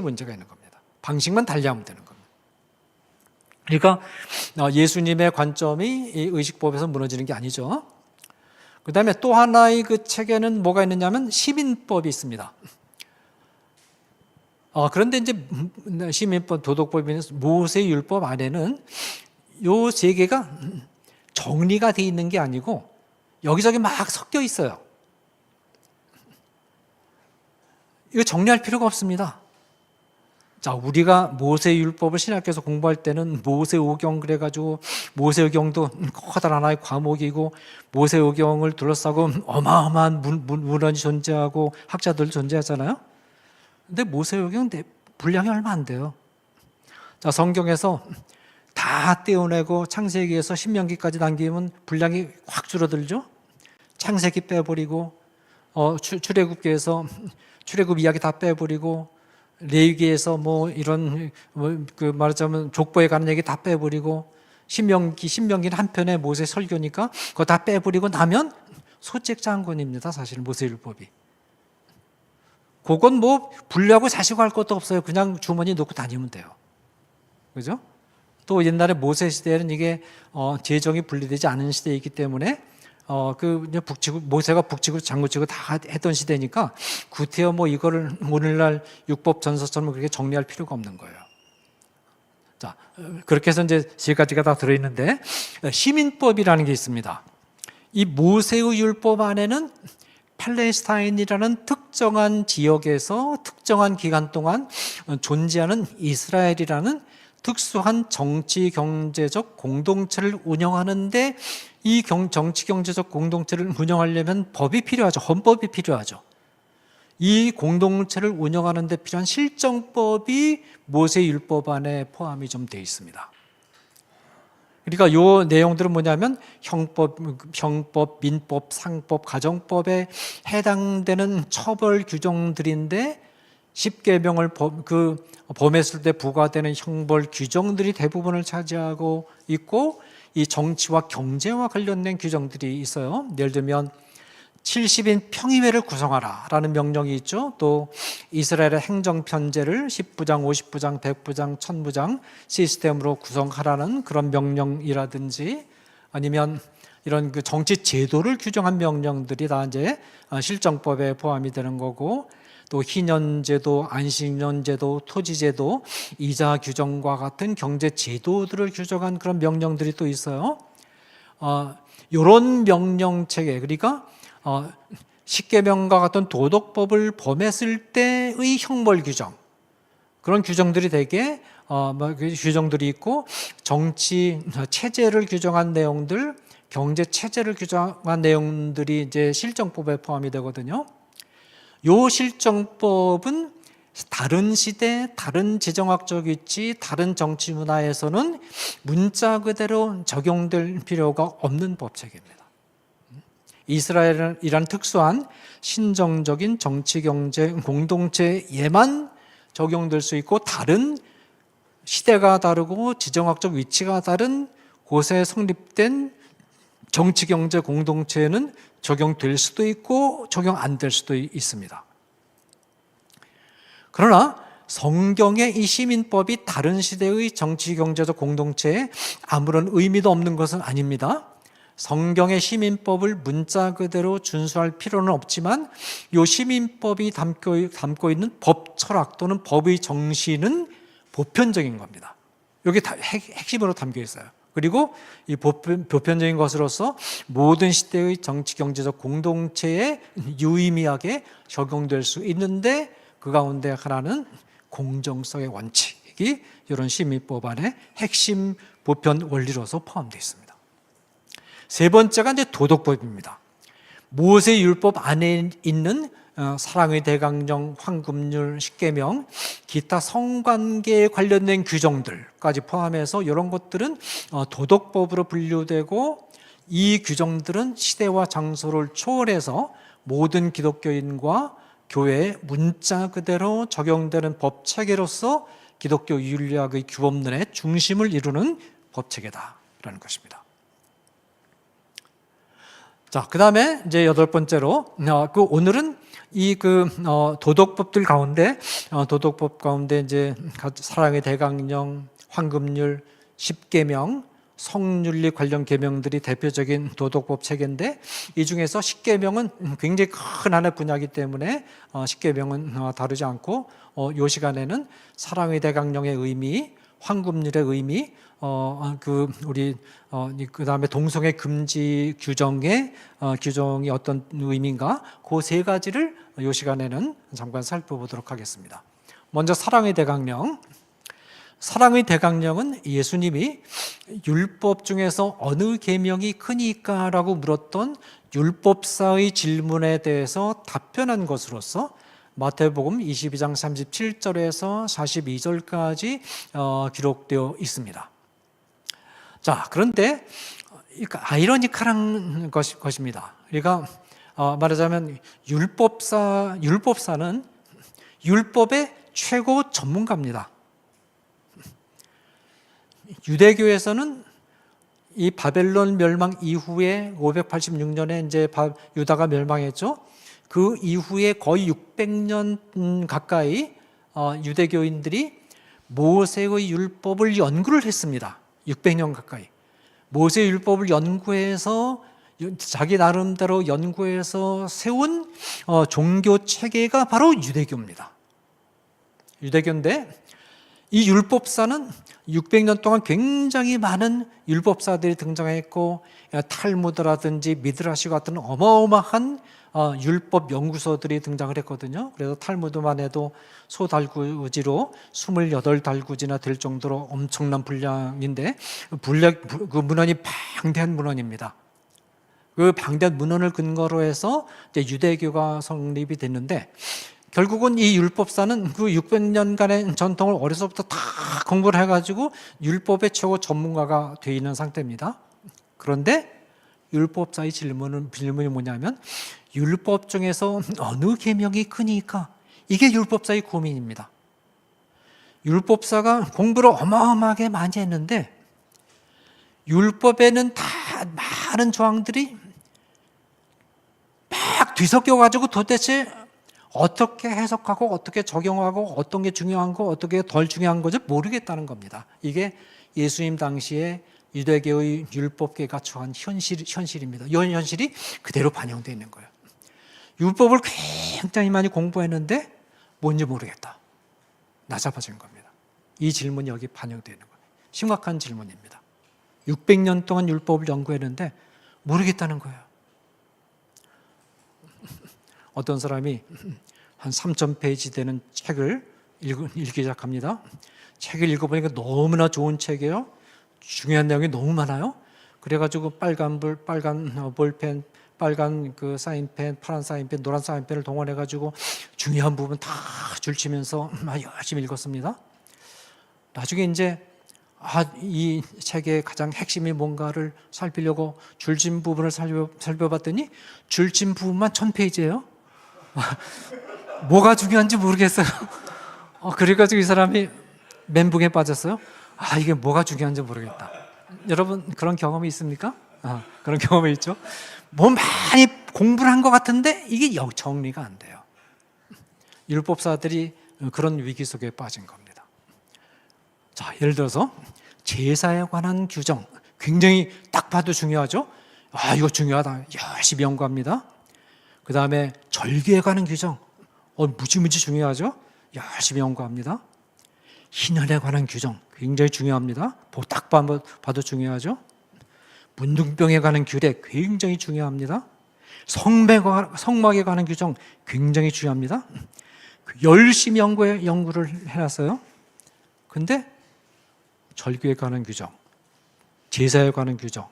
문제가 있는 겁니다. 방식만 달리하면 되는 겁니다. 그러니까 예수님의 관점이 이 의식법에서 무너지는 게 아니죠. 그 다음에 또 하나의 그 체계는 뭐가 있느냐면 시민법이 있습니다. 그런데 이제 시민법, 도덕법이 모세율법 안에는 요 세 개가 정리가 되어 있는 게 아니고 여기저기 막 섞여 있어요. 이거 정리할 필요가 없습니다. 자, 우리가 모세율법을 신학교에서 공부할 때는 모세오경 그래가지고 모세오경도 커다란 하나의 과목이고 모세오경을 둘러싸고 어마어마한 문헌이 존재하고 학자들 존재하잖아요. 근데 모세오경 분량이 얼마 안 돼요. 자, 성경에서 다 떼어내고 창세기에서 신명기까지 남기면 분량이 확 줄어들죠. 창세기 빼버리고 출애굽기에서 출애굽 이야기 다 빼버리고 레위기에서 뭐 이런 그 말하자면 족보에 관한 얘기 다 빼버리고 신명기는 한편의 모세 설교니까 그거 다 빼버리고 나면 소책장군입니다. 사실 모세율법이. 그건 뭐 분리하고 자시고 할 것도 없어요. 그냥 주머니 넣고 다니면 돼요. 그죠? 또 옛날에 모세 시대에는 이게 재정이 분리되지 않은 시대이기 때문에 모세가 북치고 장구치고 다 했던 시대니까 구태여 뭐 이거를 오늘날 율법 전서처럼 그렇게 정리할 필요가 없는 거예요. 자, 그렇게 해서 이제 세 가지가 다 들어있는데 시민법이라는 게 있습니다. 이 모세의 율법 안에는 팔레스타인이라는 특정한 지역에서 특정한 기간 동안 존재하는 이스라엘이라는 특수한 정치 경제적 공동체를 운영하는데 이 정치 경제적 공동체를 운영하려면 법이 필요하죠. 헌법이 필요하죠. 이 공동체를 운영하는 데 필요한 실정법이 모세율법 안에 포함이 좀 되어 있습니다. 그러니까 요 내용들은 뭐냐면 형법, 민법, 상법, 가정법에 해당되는 처벌 규정들인데 10계명을 범했을 때 부과되는 형벌 규정들이 대부분을 차지하고 있고 이 정치와 경제와 관련된 규정들이 있어요. 예를 들면 70인 평의회를 구성하라 라는 명령이 있죠. 또 이스라엘의 행정편제를 10부장, 50부장, 100부장, 1000부장 시스템으로 구성하라는 그런 명령이라든지 아니면 이런 그 정치 제도를 규정한 명령들이 다 이제 실정법에 포함이 되는 거고 또 희년제도, 안식년제도, 토지제도, 이자 규정과 같은 경제 제도들을 규정한 그런 명령들이 또 있어요. 이런 명령 체계, 그러니까 10계명과 같은 도덕법을 범했을 때의 형벌 규정, 그런 규정들이 되게 규정들이 있고 정치 체제를 규정한 내용들, 경제 체제를 규정한 내용들이 이제 실정법에 포함이 되거든요. 요 실정법은 다른 시대, 다른 지정학적 위치, 다른 정치 문화에서는 문자 그대로 적용될 필요가 없는 법체계입니다. 이스라엘이란 특수한 신정적인 정치 경제 공동체에만 적용될 수 있고 다른 시대가 다르고 지정학적 위치가 다른 곳에 성립된 정치 경제 공동체에는 적용될 수도 있고 적용 안 될 수도 있습니다. 그러나 성경의 이 시민법이 다른 시대의 정치 경제적 공동체에 아무런 의미도 없는 것은 아닙니다. 성경의 시민법을 문자 그대로 준수할 필요는 없지만 이 시민법이 담고 있는 법 철학 또는 법의 정신은 보편적인 겁니다. 여기 다 핵심으로 담겨 있어요. 그리고 이 보편적인 것으로서 모든 시대의 정치 경제적 공동체에 유의미하게 적용될 수 있는데 그 가운데 하나는 공정성의 원칙이 이런 시민법 안에 핵심 보편 원리로서 포함되어 있습니다. 세 번째가 이제 도덕법입니다. 모세 율법 안에 있는 사랑의 대강령, 황금률, 십계명, 기타 성관계에 관련된 규정들까지 포함해서 이런 것들은 도덕법으로 분류되고 이 규정들은 시대와 장소를 초월해서 모든 기독교인과 교회에 문자 그대로 적용되는 법체계로서 기독교 윤리학의 규범론의 중심을 이루는 법체계다라는 것입니다. 자, 그 다음에 이제 여덟 번째로, 오늘은 도덕법들 가운데, 도덕법 가운데 이제 사랑의 대강령, 황금률, 십계명, 성윤리 관련 계명들이 대표적인 도덕법 체계인데 이 중에서 십계명은 굉장히 큰 하나의 분야이기 때문에 십계명은 다루지 않고 이 시간에는 사랑의 대강령의 의미, 황금률의 의미, 그 다음에 동성애 금지 규정이 어떤 의미인가, 그 세 가지를 이 시간에는 잠깐 살펴보도록 하겠습니다. 먼저 사랑의 대강령. 사랑의 대강령은 예수님이 율법 중에서 어느 계명이 크니까라고 물었던 율법사의 질문에 대해서 답변한 것으로서 마태복음 22장 37절에서 42절까지 기록되어 있습니다. 자, 그런데 아이러니컬한 것입니다. 그러니까 말하자면 율법사는 율법의 최고 전문가입니다. 유대교에서는 이 바벨론 멸망 이후에 586년에 이제 유다가 멸망했죠. 그 이후에 거의 600년 가까이 유대교인들이 모세의 율법을 연구를 했습니다. 600년 가까이. 모세의 율법을 연구해서 자기 나름대로 연구해서 세운 종교 체계가 바로 유대교입니다. 유대교인데 이 율법사는 600년 동안 굉장히 많은 율법사들이 등장했고 탈무드라든지 미드라시 같은 어마어마한 율법 연구소들이 등장을 했거든요. 그래서 탈무드만 해도 소달구지로 28달구지나 될 정도로 엄청난 분량인데 그 문헌이 방대한 문헌입니다. 그 방대한 문헌을 근거로 해서 이제 유대교가 성립이 됐는데 결국은 이 율법사는 그 600년간의 전통을 어려서부터 다 공부를 해가지고 율법의 최고 전문가가 되어 있는 상태입니다. 그런데 율법사의 질문이 뭐냐면 율법 중에서 어느 계명이 크니까 이게 율법사의 고민입니다. 율법사가 공부를 어마어마하게 많이 했는데 율법에는 다 많은 조항들이 막 뒤섞여가지고 도대체 어떻게 해석하고 어떻게 적용하고 어떤 게 중요한 거 어떻게 덜 중요한 건지 모르겠다는 겁니다. 이게 예수님 당시에 유대교의 율법계가 처한 현실입니다. 이 현실이 그대로 반영되어 있는 거예요. 율법을 굉장히 많이 공부했는데 뭔지 모르겠다. 나잡아진 겁니다. 이 질문이 여기 반영되어 있는 거예요. 심각한 질문입니다. 600년 동안 율법을 연구했는데 모르겠다는 거예요. 어떤 사람이 한 3,000페이지 되는 책을 읽기 시작합니다. 책을 읽어보니까 너무나 좋은 책이에요. 중요한 내용이 너무 많아요. 그래가지고 빨간 볼펜, 빨간 그 사인펜, 파란 사인펜, 노란 사인펜을 동원해가지고 중요한 부분 다 줄치면서 열심히 읽었습니다. 나중에 이제 이 책의 가장 핵심이 뭔가를 살피려고 줄진 부분을 살펴봤더니 줄진 부분만 1,000페이지예요. 뭐가 중요한지 모르겠어요. 그래가지고 이 사람이 멘붕에 빠졌어요. 이게 뭐가 중요한지 모르겠다. 여러분 그런 경험이 있습니까? 그런 경험이 있죠. 뭐 많이 공부를 한 것 같은데 이게 정리가 안 돼요. 율법사들이 그런 위기 속에 빠진 겁니다. 자, 예를 들어서 제사에 관한 규정 굉장히 딱 봐도 중요하죠. 이거 중요하다. 열심히 연구합니다. 그 다음에 절기에 관한 규정 무지무지 중요하죠. 열심히 연구합니다. 희년에 관한 규정 굉장히 중요합니다. 딱 봐도 중요하죠. 문둥병에 관한 규례 굉장히 중요합니다. 성막에 관한 규정 굉장히 중요합니다. 열심히 연구를 해놨어요. 근데 절기에 관한 규정, 제사에 관한 규정,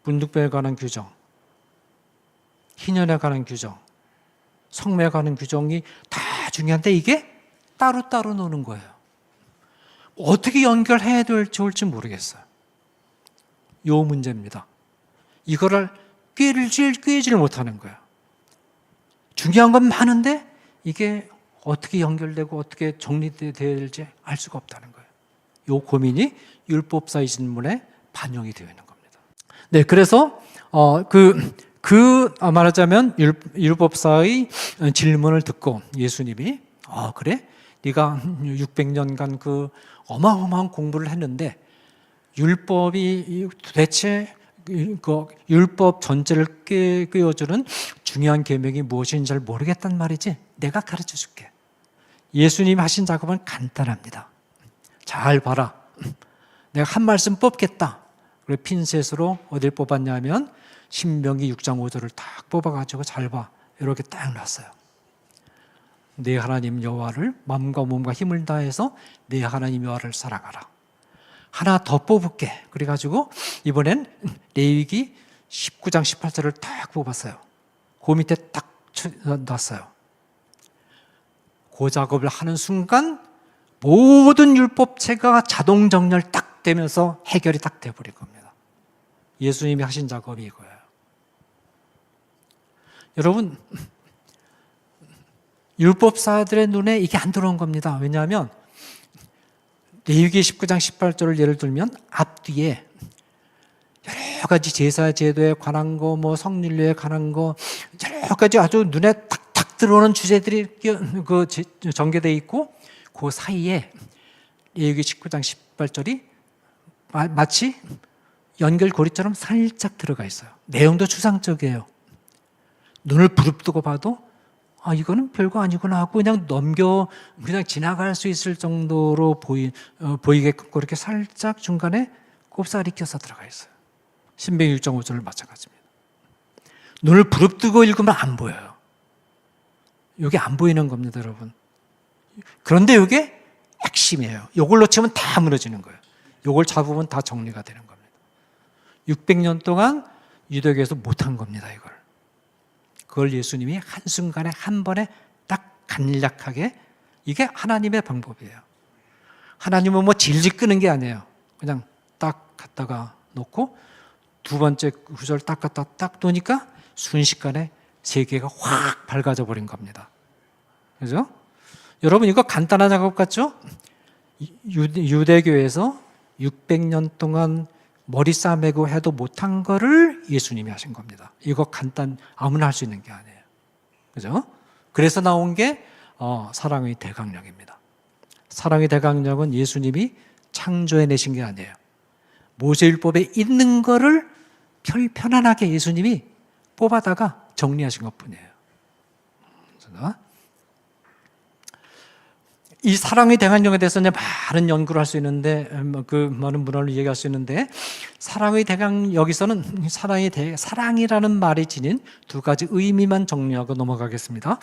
문둥병에 관한 규정, 희년에 관한 규정, 성매에 관한 규정이 다 중요한데 이게 따로따로 노는 거예요. 어떻게 연결해야 될지 모르겠어요. 요 문제입니다. 이거를 꿰지를 못하는 거예요. 중요한 건 많은데 이게 어떻게 연결되고 어떻게 정리돼야 될지 알 수가 없다는 거예요. 요 고민이 율법사의 질문에 반영이 되어 있는 겁니다. 네, 그래서 말하자면 율법사의 질문을 듣고 예수님이 그래? 네가 600년간 그 어마어마한 공부를 했는데 율법이 도대체 그 율법 전체를 꿰어주는 중요한 계명이 무엇인지 잘 모르겠단 말이지. 내가 가르쳐 줄게. 예수님이 하신 작업은 간단합니다. 잘 봐라. 내가 한 말씀 뽑겠다. 그리고 핀셋으로 어딜 뽑았냐면 신명기 6장 5절을 딱 뽑아가지고 잘 봐. 이렇게 딱 놨어요. 내 하나님 여호와를 마음과 몸과 힘을 다해서 내 하나님 여호와를 사랑하라. 하나 더 뽑을게. 그래가지고 이번엔 레위기 19장 18절을 딱 뽑았어요. 그 밑에 딱 놨어요. 그 작업을 하는 순간 모든 율법체가 자동 정렬 딱 되면서 해결이 딱 돼버린 겁니다. 예수님이 하신 작업이 이거예요. 여러분, 율법사들의 눈에 이게 안 들어온 겁니다. 왜냐하면 레위기 19장 18절을 예를 들면 앞뒤에 여러 가지 제사 제도에 관한 거, 뭐 성일례에 관한 거, 여러 가지 아주 눈에 탁탁 들어오는 주제들이 그 전개되어 있고, 그 사이에 레위기 19장 18절이 마치 연결고리처럼 살짝 들어가 있어요. 내용도 추상적이에요. 눈을 부릅뜨고 봐도 이거는 별거 아니구나 하고 그냥 그냥 지나갈 수 있을 정도로 보이게끔 그렇게 살짝 중간에 꼽사리 껴서 들어가 있어요. 신명기 6.5절을 마찬가지입니다. 눈을 부릅뜨고 읽으면 안 보여요. 이게 안 보이는 겁니다, 여러분. 그런데 이게 핵심이에요. 이걸 놓치면 다 무너지는 거예요. 이걸 잡으면 다 정리가 되는 겁니다. 600년 동안 유대교에서 못한 겁니다, 이걸. 그걸 예수님이 한순간에 한 번에 딱 간략하게, 이게 하나님의 방법이에요. 하나님은 뭐 질질 끄는 게 아니에요. 그냥 딱 갖다가 놓고 두 번째 구절 딱 갖다 딱 놓으니까 순식간에 세계가 확 밝아져 버린 겁니다. 그죠? 여러분 이거 간단한 작업 같죠? 유대교에서 600년 동안 머리 싸매고 해도 못한 거를 예수님이 하신 겁니다. 이거 아무나 할 수 있는 게 아니에요. 그죠? 그래서 나온 게 사랑의 대강령입니다. 사랑의 대강령은 예수님이 창조해내신 게 아니에요. 모세율법에 있는 거를 편안하게 예수님이 뽑아다가 정리하신 것뿐이에요. 이 사랑의 대강령에 대해서 많은 연구를 할 수 있는데, 그 많은 문헌을 얘기할 수 있는데, 사랑의 대강, 여기서는 사랑이라는 말이 지닌 두 가지 의미만 정리하고 넘어가겠습니다.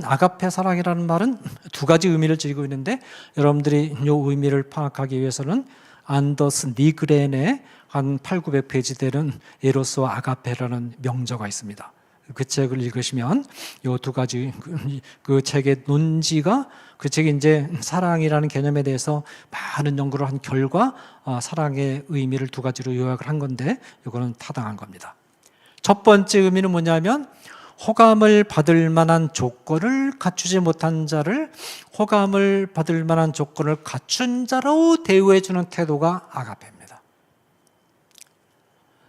아가페 사랑이라는 말은 두 가지 의미를 지니고 있는데, 여러분들이 이 의미를 파악하기 위해서는 안더스 니그렌의 한 800-900페이지 되는 에로스와 아가페라는 명저가 있습니다. 그 책을 읽으시면 이 두 가지 그 책의 논지가, 그 책이 이제 사랑이라는 개념에 대해서 많은 연구를 한 결과 사랑의 의미를 두 가지로 요약을 한 건데, 이거는 타당한 겁니다. 첫 번째 의미는 뭐냐면 호감을 받을 만한 조건을 갖추지 못한 자를 호감을 받을 만한 조건을 갖춘 자로 대우해 주는 태도가 아가페입니다.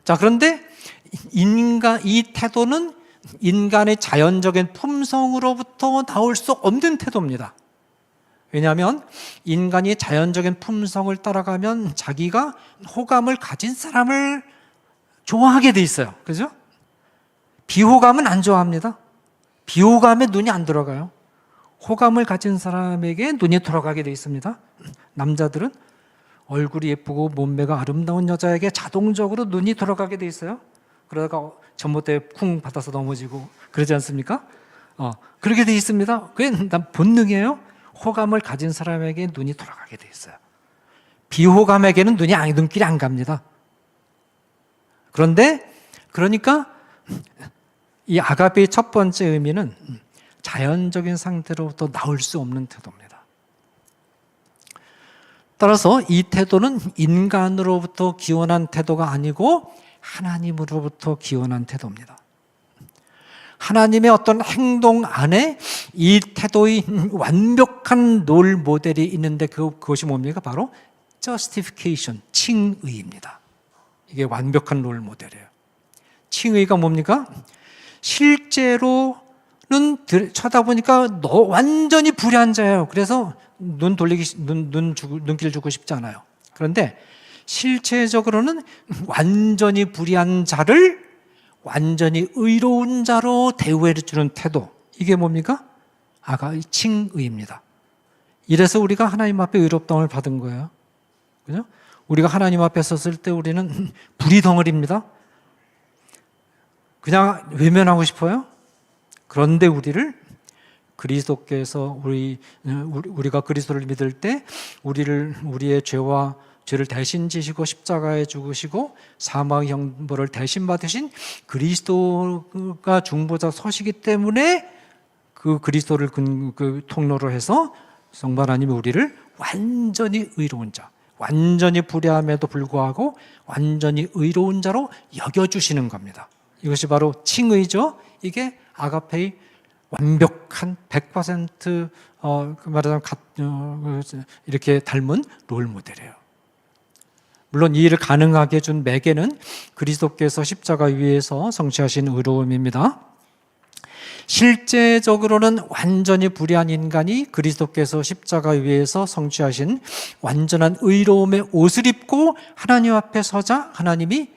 자, 그런데 이 태도는 인간의 자연적인 품성으로부터 나올 수 없는 태도입니다. 왜냐하면 인간이 자연적인 품성을 따라가면 자기가 호감을 가진 사람을 좋아하게 돼 있어요. 그죠? 비호감은 안 좋아합니다. 비호감에 눈이 안 들어가요. 호감을 가진 사람에게 눈이 돌아가게 돼 있습니다. 남자들은 얼굴이 예쁘고 몸매가 아름다운 여자에게 자동적으로 눈이 돌아가게 돼 있어요. 그러다가 전봇대에 쿵 받아서 넘어지고 그러지 않습니까? 그렇게 돼 있습니다. 그게 난 본능이에요. 호감을 가진 사람에게 눈이 돌아가게 돼 있어요. 비호감에게는 눈길이 안 갑니다. 그러니까 이 아가페의 첫 번째 의미는 자연적인 상태로부터 나올 수 없는 태도입니다. 따라서 이 태도는 인간으로부터 기원한 태도가 아니고 하나님으로부터 기원한 태도입니다. 하나님의 어떤 행동 안에 이 태도의 완벽한 롤 모델이 있는데 그것이 뭡니까? 바로 justification, 칭의입니다. 이게 완벽한 롤 모델이에요. 칭의가 뭡니까? 실제로는 쳐다보니까 너 완전히 불의한 자예요. 그래서 눈길 주고 싶지 않아요. 그런데 실체적으로는 완전히 불의한 자를 완전히 의로운 자로 대우해 주는 태도, 이게 뭡니까? 칭의입니다. 이래서 우리가 하나님 앞에 의롭다움을 받은 거예요. 그죠? 우리가 하나님 앞에 섰을 때 우리는 불의 덩어리입니다. 그냥 외면하고 싶어요. 그런데 우리를 그리스도께서 우리가 그리스도를 믿을 때 우리의 죄를 대신 지시고 십자가에 죽으시고 사망의 형벌을 대신 받으신 그리스도가 중보자 서시기 때문에 그 그리스도를 그 통로로 해서 성부 하나님이 우리를 완전히 의로운 자, 완전히 불의함에도 불구하고 완전히 의로운 자로 여겨주시는 겁니다. 이것이 바로 칭의죠. 이게 아가페의 완벽한 100% 말하자면 이렇게 닮은 롤 모델이에요. 물론 이 일을 가능하게 해준 매개는 그리스도께서 십자가 위에서 성취하신 의로움입니다. 실제적으로는 완전히 불의한 인간이 그리스도께서 십자가 위에서 성취하신 완전한 의로움의 옷을 입고 하나님 앞에 서자 하나님이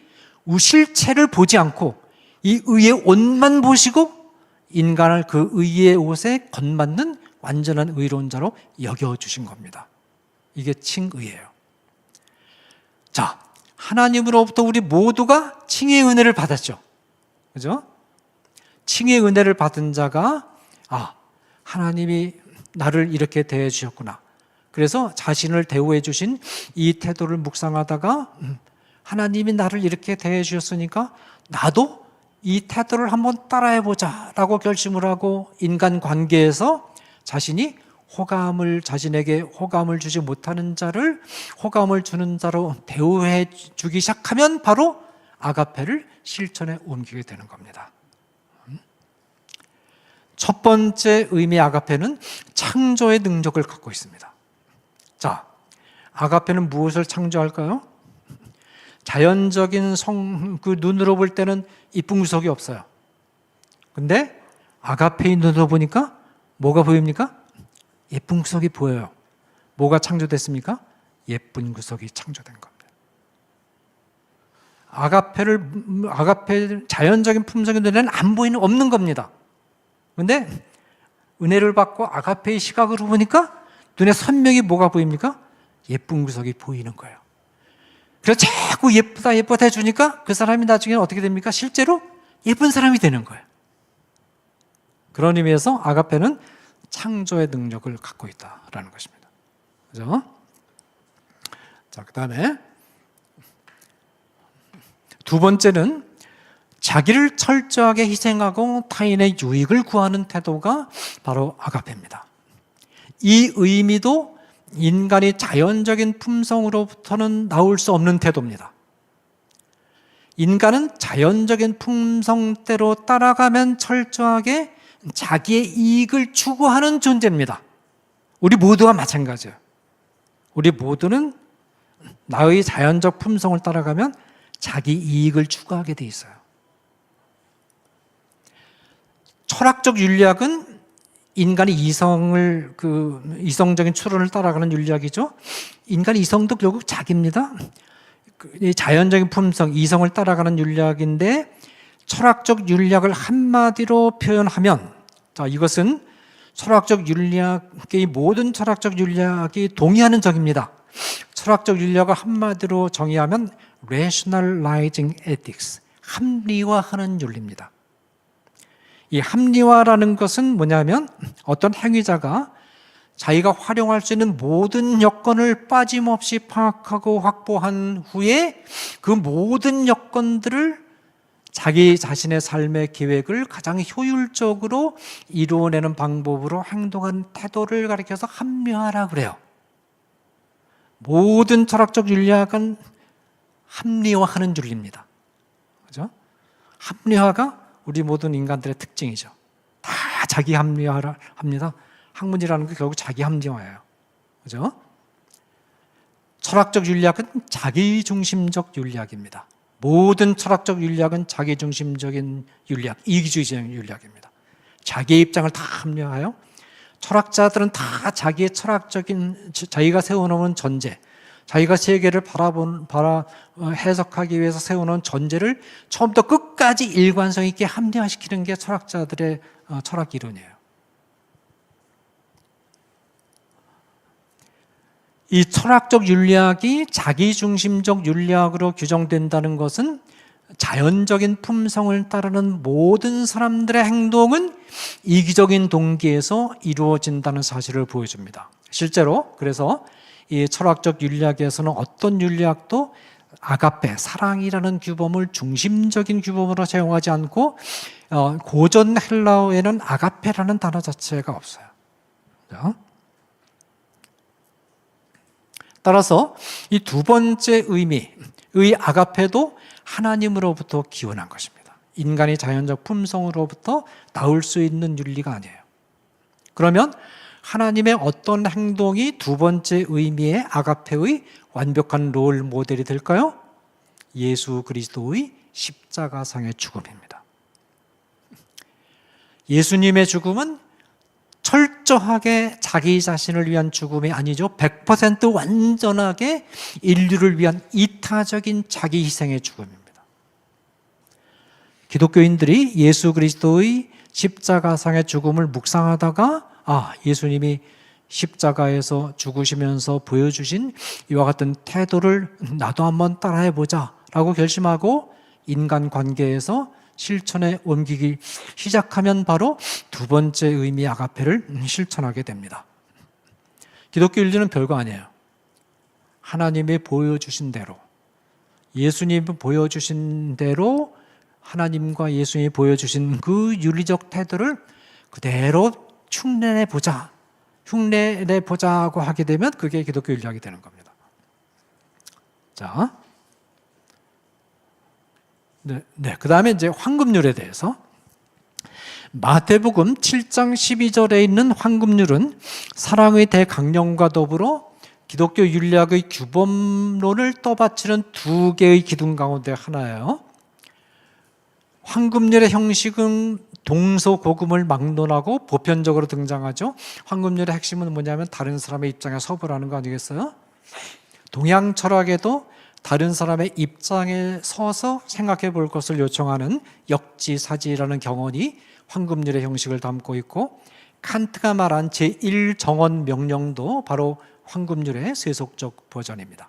실체를 보지 않고 이 의의 옷만 보시고 인간을 그 의의 옷에 건맞는 완전한 의로운 자로 여겨주신 겁니다. 이게 칭의예요. 자, 하나님으로부터 우리 모두가 칭의의 은혜를 받았죠. 그죠? 칭의의 은혜를 받은 자가 하나님이 나를 이렇게 대해 주셨구나. 그래서 자신을 대우해 주신 이 태도를 묵상하다가 하나님이 나를 이렇게 대해 주셨으니까 나도 이 태도를 한번 따라해 보자 라고 결심을 하고 인간관계에서 자신에게 호감을 주지 못하는 자를 호감을 주는 자로 대우해 주기 시작하면 바로 아가페를 실천에 옮기게 되는 겁니다. 첫 번째 의미의 아가페는 창조의 능력을 갖고 있습니다. 자, 아가페는 무엇을 창조할까요? 자연적인 눈으로 볼 때는 이쁜 구석이 없어요. 근데 아가페의 눈으로 보니까 뭐가 보입니까? 예쁜 구석이 보여요. 뭐가 창조됐습니까? 예쁜 구석이 창조된 겁니다. 아가페 자연적인 품성의 눈에는 안 보이는 없는 겁니다. 근데 은혜를 받고 아가페의 시각으로 보니까 눈에 선명히 뭐가 보입니까? 예쁜 구석이 보이는 거예요. 그래서 자꾸 예쁘다 해주니까 그 사람이 나중에 어떻게 됩니까? 실제로 예쁜 사람이 되는 거예요. 그런 의미에서 아가페는 창조의 능력을 갖고 있다라는 것입니다. 그죠? 자, 그 다음에 두 번째는 자기를 철저하게 희생하고 타인의 유익을 구하는 태도가 바로 아가페입니다. 이 의미도 인간이 자연적인 품성으로부터는 나올 수 없는 태도입니다. 인간은 자연적인 품성대로 따라가면 철저하게 자기의 이익을 추구하는 존재입니다. 우리 모두가 마찬가지예요. 우리 모두는 나의 자연적 품성을 따라가면 자기 이익을 추구하게 돼 있어요. 철학적 윤리학은 인간의 이성적인 추론을 따라가는 윤리학이죠. 인간의 이성도 결국 자기입니다. 자연적인 품성, 이성을 따라가는 윤리학인데 철학적 윤리학을 한마디로 표현하면 이것은 철학적 윤리학의 모든 철학적 윤리학이 동의하는 적입니다. 철학적 윤리학을 한마디로 정의하면 rationalizing ethics, 합리화하는 윤리입니다. 이 합리화라는 것은 뭐냐면 어떤 행위자가 자기가 활용할 수 있는 모든 여건을 빠짐없이 파악하고 확보한 후에 그 모든 여건들을 자기 자신의 삶의 계획을 가장 효율적으로 이루어내는 방법으로 행동하는 태도를 가리켜서 합리화라 그래요. 모든 철학적 윤리학은 합리화하는 윤리입니다. 그죠? 합리화가 우리 모든 인간들의 특징이죠. 다 자기 합리화를 합니다. 학문이라는 게 결국 자기 합리화예요. 그죠? 철학적 윤리학은 자기중심적 윤리학입니다. 모든 철학적 윤리학은 자기중심적인 윤리학, 이기주의적인 윤리학입니다. 자기의 입장을 다 합리화하여 철학자들은 다 자기의 자기가 세워놓은 전제, 자기가 세계를 해석하기 위해서 세워놓은 전제를 처음부터 끝까지 일관성 있게 합리화시키는 게 철학자들의 철학 이론이에요. 이 철학적 윤리학이 자기중심적 윤리학으로 규정된다는 것은 자연적인 품성을 따르는 모든 사람들의 행동은 이기적인 동기에서 이루어진다는 사실을 보여줍니다. 실제로 그래서 이 철학적 윤리학에서는 어떤 윤리학도 아가페, 사랑이라는 규범을 중심적인 규범으로 사용하지 않고 고전 헬라어에는 아가페라는 단어 자체가 없어요. 따라서 이 두 번째 의미의 아가페도 하나님으로부터 기원한 것입니다. 인간의 자연적 품성으로부터 나올 수 있는 윤리가 아니에요. 그러면 하나님의 어떤 행동이 두 번째 의미의 아가페의 완벽한 롤 모델이 될까요? 예수 그리스도의 십자가상의 죽음입니다. 예수님의 죽음은 철저하게 자기 자신을 위한 죽음이 아니죠. 100% 완전하게 인류를 위한 이타적인 자기 희생의 죽음입니다. 기독교인들이 예수 그리스도의 십자가상의 죽음을 묵상하다가 예수님이 십자가에서 죽으시면서 보여주신 이와 같은 태도를 나도 한번 따라해보자 라고 결심하고 인간관계에서 실천에 옮기기 시작하면 바로 두 번째 의미 아가페를 실천하게 됩니다. 기독교 윤리는 별거 아니에요. 하나님이 보여주신 대로, 예수님이 보여주신 대로 하나님과 예수님이 보여주신 그 윤리적 태도를 그대로 흉내내보자, 흉내내보자고 하게 되면 그게 기독교 윤리학이 되는 겁니다. 자, 그 다음에 이제 황금률에 대해서 마태복음 7장 12절에 있는 황금률은 사랑의 대강령과 더불어 기독교 윤리학의 규범론을 떠받치는 두 개의 기둥 가운데 하나예요. 황금률의 형식은 동서고금을 막론하고 보편적으로 등장하죠. 황금률의 핵심은 뭐냐면 다른 사람의 입장에 서보라는 거 아니겠어요? 동양 철학에도 다른 사람의 입장에 서서 생각해 볼 것을 요청하는 역지사지라는 경언이 황금률의 형식을 담고 있고, 칸트가 말한 제1정언 명령도 바로 황금률의 세속적 버전입니다.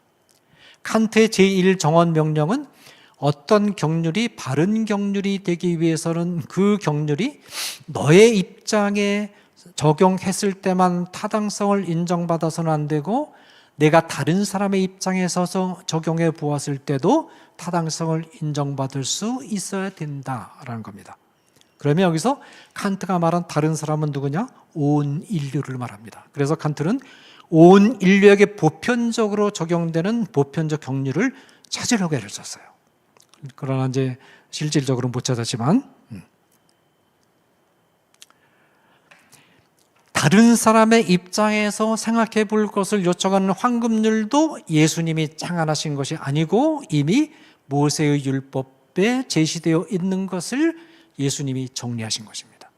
칸트의 제1정언 명령은 어떤 경률이 바른 경률이 되기 위해서는 그 경률이 너의 입장에 적용했을 때만 타당성을 인정받아서는 안 되고, 내가 다른 사람의 입장에 서서 적용해 보았을 때도 타당성을 인정받을 수 있어야 된다라는 겁니다. 그러면 여기서 칸트가 말한 다른 사람은 누구냐? 온 인류를 말합니다. 그래서 칸트는 온 인류에게 보편적으로 적용되는 보편적 경륜을 찾으려고 애를 썼어요. 그러나 이제 실질적으로는 못 찾았지만, 다른 사람의 입장에서 생각해 볼 것을 요청하는 황금률도 예수님이 창안하신 것이 아니고 이미 모세의 율법에 제시되어 있는 것을 예수님이 정리하신 것입니다.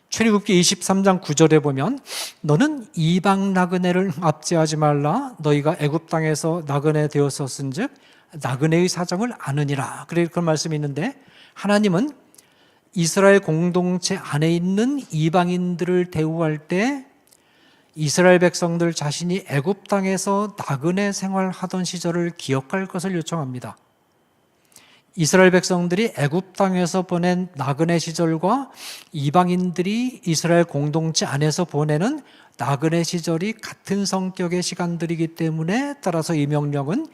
출애굽기 23장 9절에 보면 너는 이방 나그네를 압제하지 말라, 너희가 애굽 땅에서 나그네 되었었은즉 나그네의 사정을 아느니라. 그런 말씀이 있는데, 하나님은 이스라엘 공동체 안에 있는 이방인들을 대우할 때 이스라엘 백성들 자신이 애굽 땅에서 나그네 생활하던 시절을 기억할 것을 요청합니다. 이스라엘 백성들이 애굽 땅에서 보낸 나그네 시절과 이방인들이 이스라엘 공동체 안에서 보내는 나그네 시절이 같은 성격의 시간들이기 때문에, 따라서 이 명령은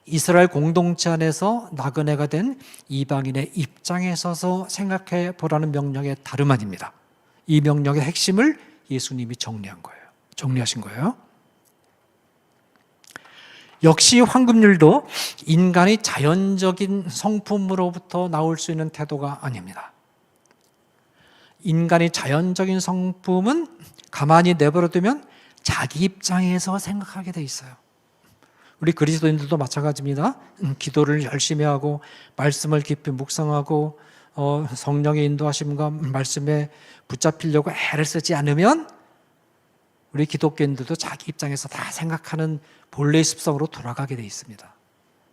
이스라엘 공동체 안에서 나그네가 된 이방인의 입장에 서서 생각해 보라는 명령의 다름 아닙니다. 이 명령의 핵심을 예수님이 정리하신 거예요. 역시 황금률도 인간의 자연적인 성품으로부터 나올 수 있는 태도가 아닙니다. 인간의 자연적인 성품은 가만히 내버려두면 자기 입장에서 생각하게 돼 있어요. 우리 그리스도인들도 마찬가지입니다. 기도를 열심히 하고 말씀을 깊이 묵상하고 성령의 인도하심과 말씀에 붙잡히려고 애를 쓰지 않으면 우리 기독교인들도 자기 입장에서 다 생각하는 본래의 습성으로 돌아가게 돼 있습니다.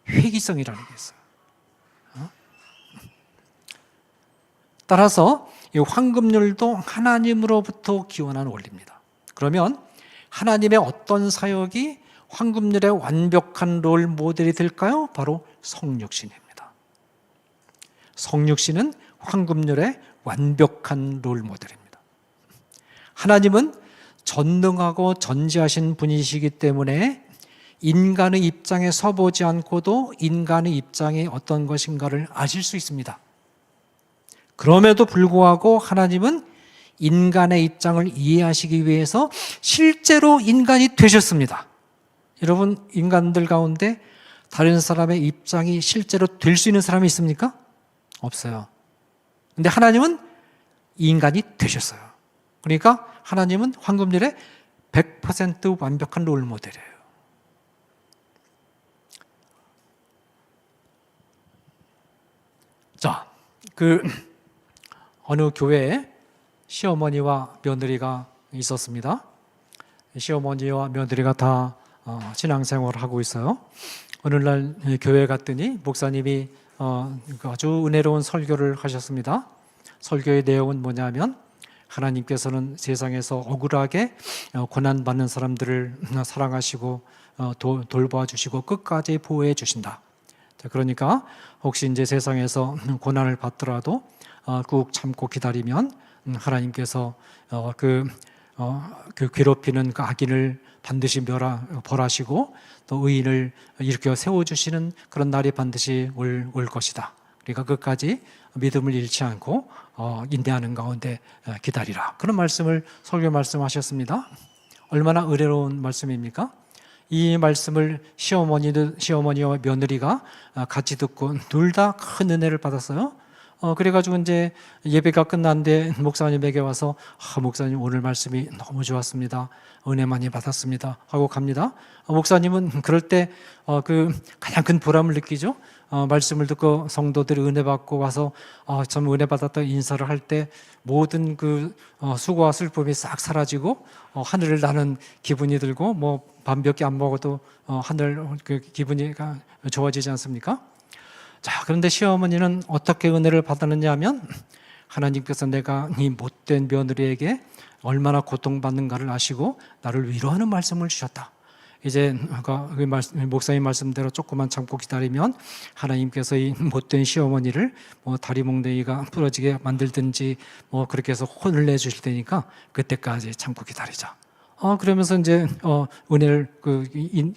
회기성이라는 게 있어요. 따라서 이 황금률도 하나님으로부터 기원한 원리입니다. 그러면 하나님의 어떤 사역이 황금률의 완벽한 롤 모델이 될까요? 바로 성육신입니다. 성육신은 황금률의 완벽한 롤 모델입니다. 하나님은 전능하고 전지하신 분이시기 때문에 인간의 입장에 서보지 않고도 인간의 입장이 어떤 것인가를 아실 수 있습니다. 그럼에도 불구하고 하나님은 인간의 입장을 이해하시기 위해서 실제로 인간이 되셨습니다. 여러분, 인간들 가운데 다른 사람의 입장이 실제로 될 수 있는 사람이 있습니까? 없어요. 근데 하나님은 인간이 되셨어요. 그러니까 하나님은 황금률의 100% 완벽한 롤모델이에요. 자, 어느 교회에 시어머니와 며느리가 있었습니다. 시어머니와 며느리가 다 신앙생활을 하고 있어요. 어느 날 교회에 갔더니 목사님이 아주 은혜로운 설교를 하셨습니다. 설교의 내용은 뭐냐면 하나님께서는 세상에서 억울하게 고난받는 사람들을 사랑하시고 돌봐주시고 끝까지 보호해 주신다. 그러니까 혹시 이제 세상에서 고난을 받더라도 꾹 참고 기다리면 하나님께서 그 괴롭히는 그 악인을 반드시 벌하시고 또 의인을 일으켜 세워주시는 그런 날이 반드시 올 것이다. 그러니까 끝까지 믿음을 잃지 않고 인내하는 가운데 기다리라. 그런 말씀을 설교 말씀하셨습니다. 얼마나 은혜로운 말씀입니까? 이 말씀을 시어머니와 며느리가 같이 듣고 둘 다 큰 은혜를 받았어요. 그래가지고 이제 예배가 끝났는데 목사님에게 와서 목사님 오늘 말씀이 너무 좋았습니다. 은혜 많이 받았습니다. 하고 갑니다. 목사님은 그럴 때 가장 큰 보람을 느끼죠. 말씀을 듣고 성도들이 은혜 받고 와서 참 은혜 받았다 인사를 할 때 모든 수고와 슬픔이 싹 사라지고 하늘을 나는 기분이 들고 뭐 밥몇개 안 먹어도 하늘 기분이 좋아지지 않습니까? 자, 그런데 시어머니는 어떻게 은혜를 받았느냐 하면 하나님께서 내가 이 못된 며느리에게 얼마나 고통받는가를 아시고 나를 위로하는 말씀을 주셨다. 이제 목사님 말씀대로 조금만 참고 기다리면 하나님께서 이 못된 시어머니를 다리 몽둥이가 부러지게 만들든지 그렇게 해서 혼을 내주실 테니까 그때까지 참고 기다리자. 그러면서 이제 은혜를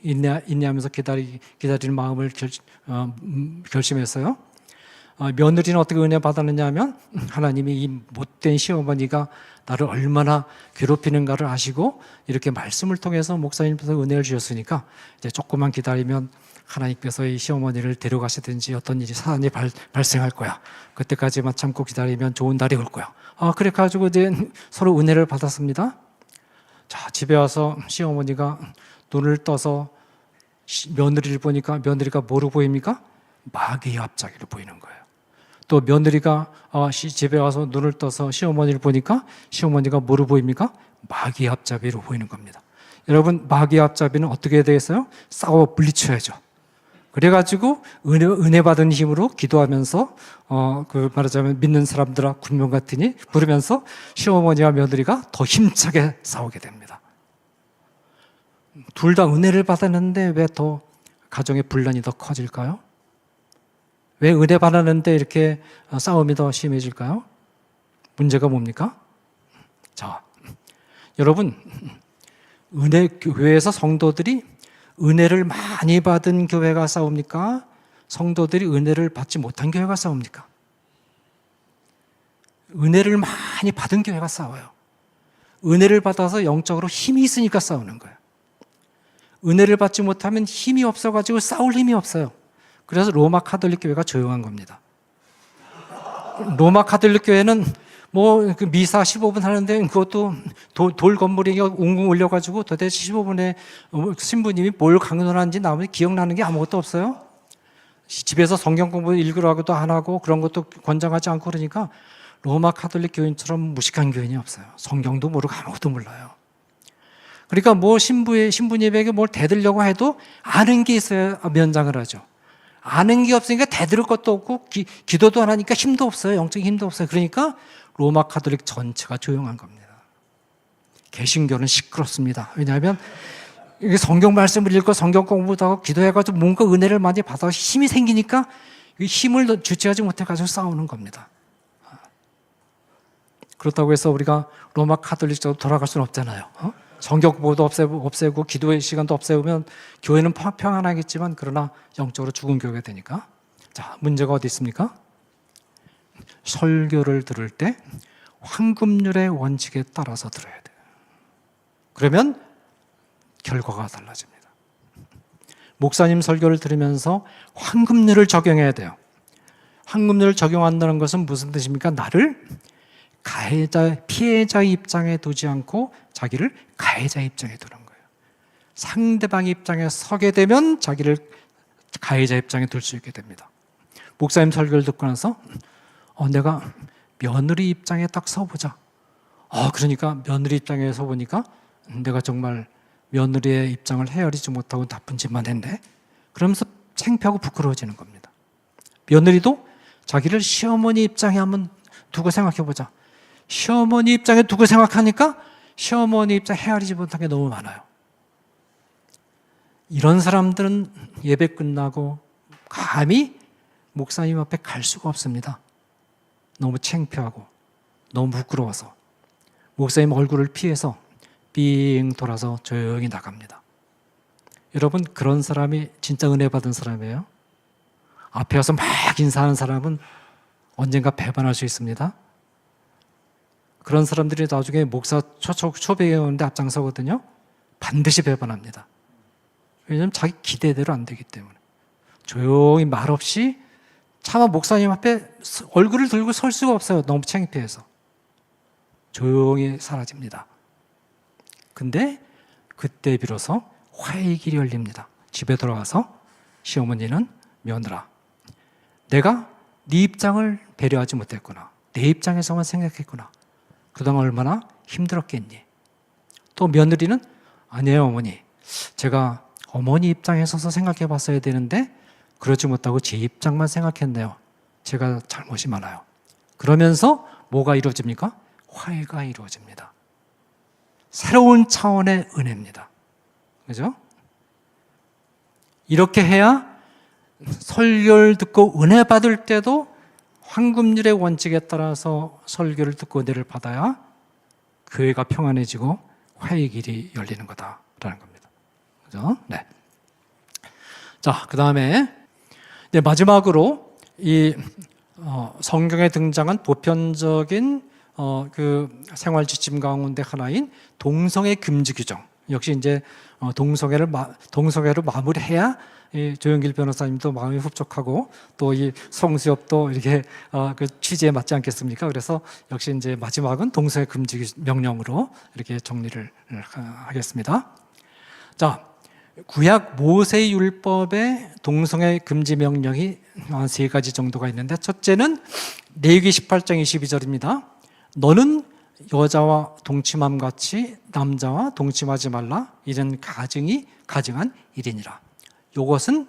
인내하면서 기다리는 마음을 결심했어요. 며느리는 어떻게 은혜 받았느냐 하면 하나님이 이 못된 시어머니가 나를 얼마나 괴롭히는가를 아시고 이렇게 말씀을 통해서 목사님께서 은혜를 주셨으니까 이제 조금만 기다리면 하나님께서 이 시어머니를 데려가시든지 어떤 일이 사단이 발생할 거야. 그때까지만 참고 기다리면 좋은 날이 올 거야. 그래 가지고 이제 서로 은혜를 받았습니다. 자, 집에 와서 시어머니가 눈을 떠서 며느리를 보니까 며느리가 뭐로 보입니까? 마귀의 앞자기로 보이는 거예요. 또 며느리가 집에 와서 눈을 떠서 시어머니를 보니까 시어머니가 뭐로 보입니까? 마귀의 앞잡이로 보이는 겁니다. 여러분, 마귀의 앞잡이는 어떻게 해야 되겠어요? 싸워 물리쳐야죠. 그래가지고 은혜 받은 힘으로 기도하면서 말하자면 믿는 사람들아 군명 같으니 부르면서 시어머니와 며느리가 더 힘차게 싸우게 됩니다. 둘 다 은혜를 받았는데 왜 더 가정의 분란이 더 커질까요? 왜 은혜 받았는데 이렇게 싸움이 더 심해질까요? 문제가 뭡니까? 자, 여러분, 교회에서 성도들이 은혜를 많이 받은 교회가 싸웁니까? 성도들이 은혜를 받지 못한 교회가 싸웁니까? 은혜를 많이 받은 교회가 싸워요. 은혜를 받아서 영적으로 힘이 있으니까 싸우는 거예요. 은혜를 받지 못하면 힘이 없어가지고 싸울 힘이 없어요. 그래서 로마 카톨릭 교회가 조용한 겁니다. 로마 카톨릭 교회는 미사 15분 하는데 그것도 돌 건물에 웅웅 올려가지고 도대체 15분에 신부님이 뭘 강론하는지 나오면 기억나는 게 아무것도 없어요. 집에서 성경 공부 읽으라고도 안 하고 그런 것도 권장하지 않고 그러니까 로마 카톨릭 교인처럼 무식한 교인이 없어요. 성경도 모르고 아무것도 몰라요. 그러니까 신부님에게 뭘 대들려고 해도 아는 게 있어야 면장을 하죠. 아는 게 없으니까 대들 것도 없고 기도도 안 하니까 힘도 없어요. 영적인 힘도 없어요. 그러니까 로마 카톨릭 전체가 조용한 겁니다. 개신교는 시끄럽습니다. 왜냐하면 이게 성경 말씀을 읽고 성경 공부도 하고 기도해가지고 뭔가 은혜를 많이 받아서 힘이 생기니까 힘을 주체하지 못해가지고 싸우는 겁니다. 그렇다고 해서 우리가 로마 카톨릭적으로 돌아갈 수는 없잖아요. 성경 공부도 없애고 기도의 시간도 없애우면 교회는 평안하겠지만 그러나 영적으로 죽은 교회가 되니까. 자, 문제가 어디 있습니까? 설교를 들을 때 황금률의 원칙에 따라서 들어야 돼요. 그러면 결과가 달라집니다. 목사님 설교를 들으면서 황금률을 적용해야 돼요. 황금률을 적용한다는 것은 무슨 뜻입니까? 나를 피해자의 입장에 두지 않고 자기를 가해자의 입장에 두는 거예요. 상대방 입장에 서게 되면 자기를 가해자 입장에 둘 수 있게 됩니다. 목사님 설교를 듣고 나서 내가 며느리 입장에 딱 서보자. 그러니까 며느리 입장에 서보니까 내가 정말 며느리의 입장을 헤아리지 못하고 나쁜 짓만 했네. 그러면서 창피하고 부끄러워지는 겁니다. 며느리도 자기를 시어머니 입장에 한번 두고 생각해보자. 시어머니 입장에 두고 생각하니까 시어머니 입장 헤아리지 못한 게 너무 많아요. 이런 사람들은 예배 끝나고 감히 목사님 앞에 갈 수가 없습니다. 너무 창피하고 너무 부끄러워서 목사님 얼굴을 피해서 삥 돌아서 조용히 나갑니다. 여러분, 그런 사람이 진짜 은혜 받은 사람이에요? 앞에 와서 막 인사하는 사람은 언젠가 배반할 수 있습니다. 그런 사람들이 나중에 목사 초백에 오는데 앞장서거든요. 반드시 배반합니다. 왜냐하면 자기 기대대로 안 되기 때문에. 조용히 말없이 차마 목사님 앞에 얼굴을 들고 설 수가 없어요. 너무 창피해서. 조용히 사라집니다. 근데 그때 비로소 화해의 길이 열립니다. 집에 돌아가서 시어머니는 며느라, 내가 네 입장을 배려하지 못했구나. 내 입장에서만 생각했구나. 그동안 얼마나 힘들었겠니? 또 며느리는 아니에요, 어머니. 제가 어머니 입장에 서서 생각해 봤어야 되는데 그러지 못하고 제 입장만 생각했네요. 제가 잘못이 많아요. 그러면서 뭐가 이루어집니까? 화해가 이루어집니다. 새로운 차원의 은혜입니다. 그죠? 이렇게 해야 설교를 듣고 은혜 받을 때도 황금률의 원칙에 따라서 설교를 듣고 은혜를 받아야 교회가 평안해지고 화해의 길이 열리는 거다라는 겁니다. 그죠? 네. 자, 그 다음에 마지막으로 이 성경에 등장한 보편적인 그 생활 지침 가운데 하나인 동성애 금지 규정. 역시 이제 동성애로 마무리해야 조영길 변호사님도 마음이 흡족하고 또 이 성수협도 이렇게 그 취지에 맞지 않겠습니까? 그래서 역시 이제 마지막은 동성애 금지 명령으로 이렇게 정리를 하겠습니다. 자, 구약 모세 율법에 동성애 금지 명령이 한 3가지 정도가 있는데, 첫째는 레위기 18장 22절입니다. 너는 여자와 동침함 같이 남자와 동침하지 말라. 이는 가증한 일이니라. 이것은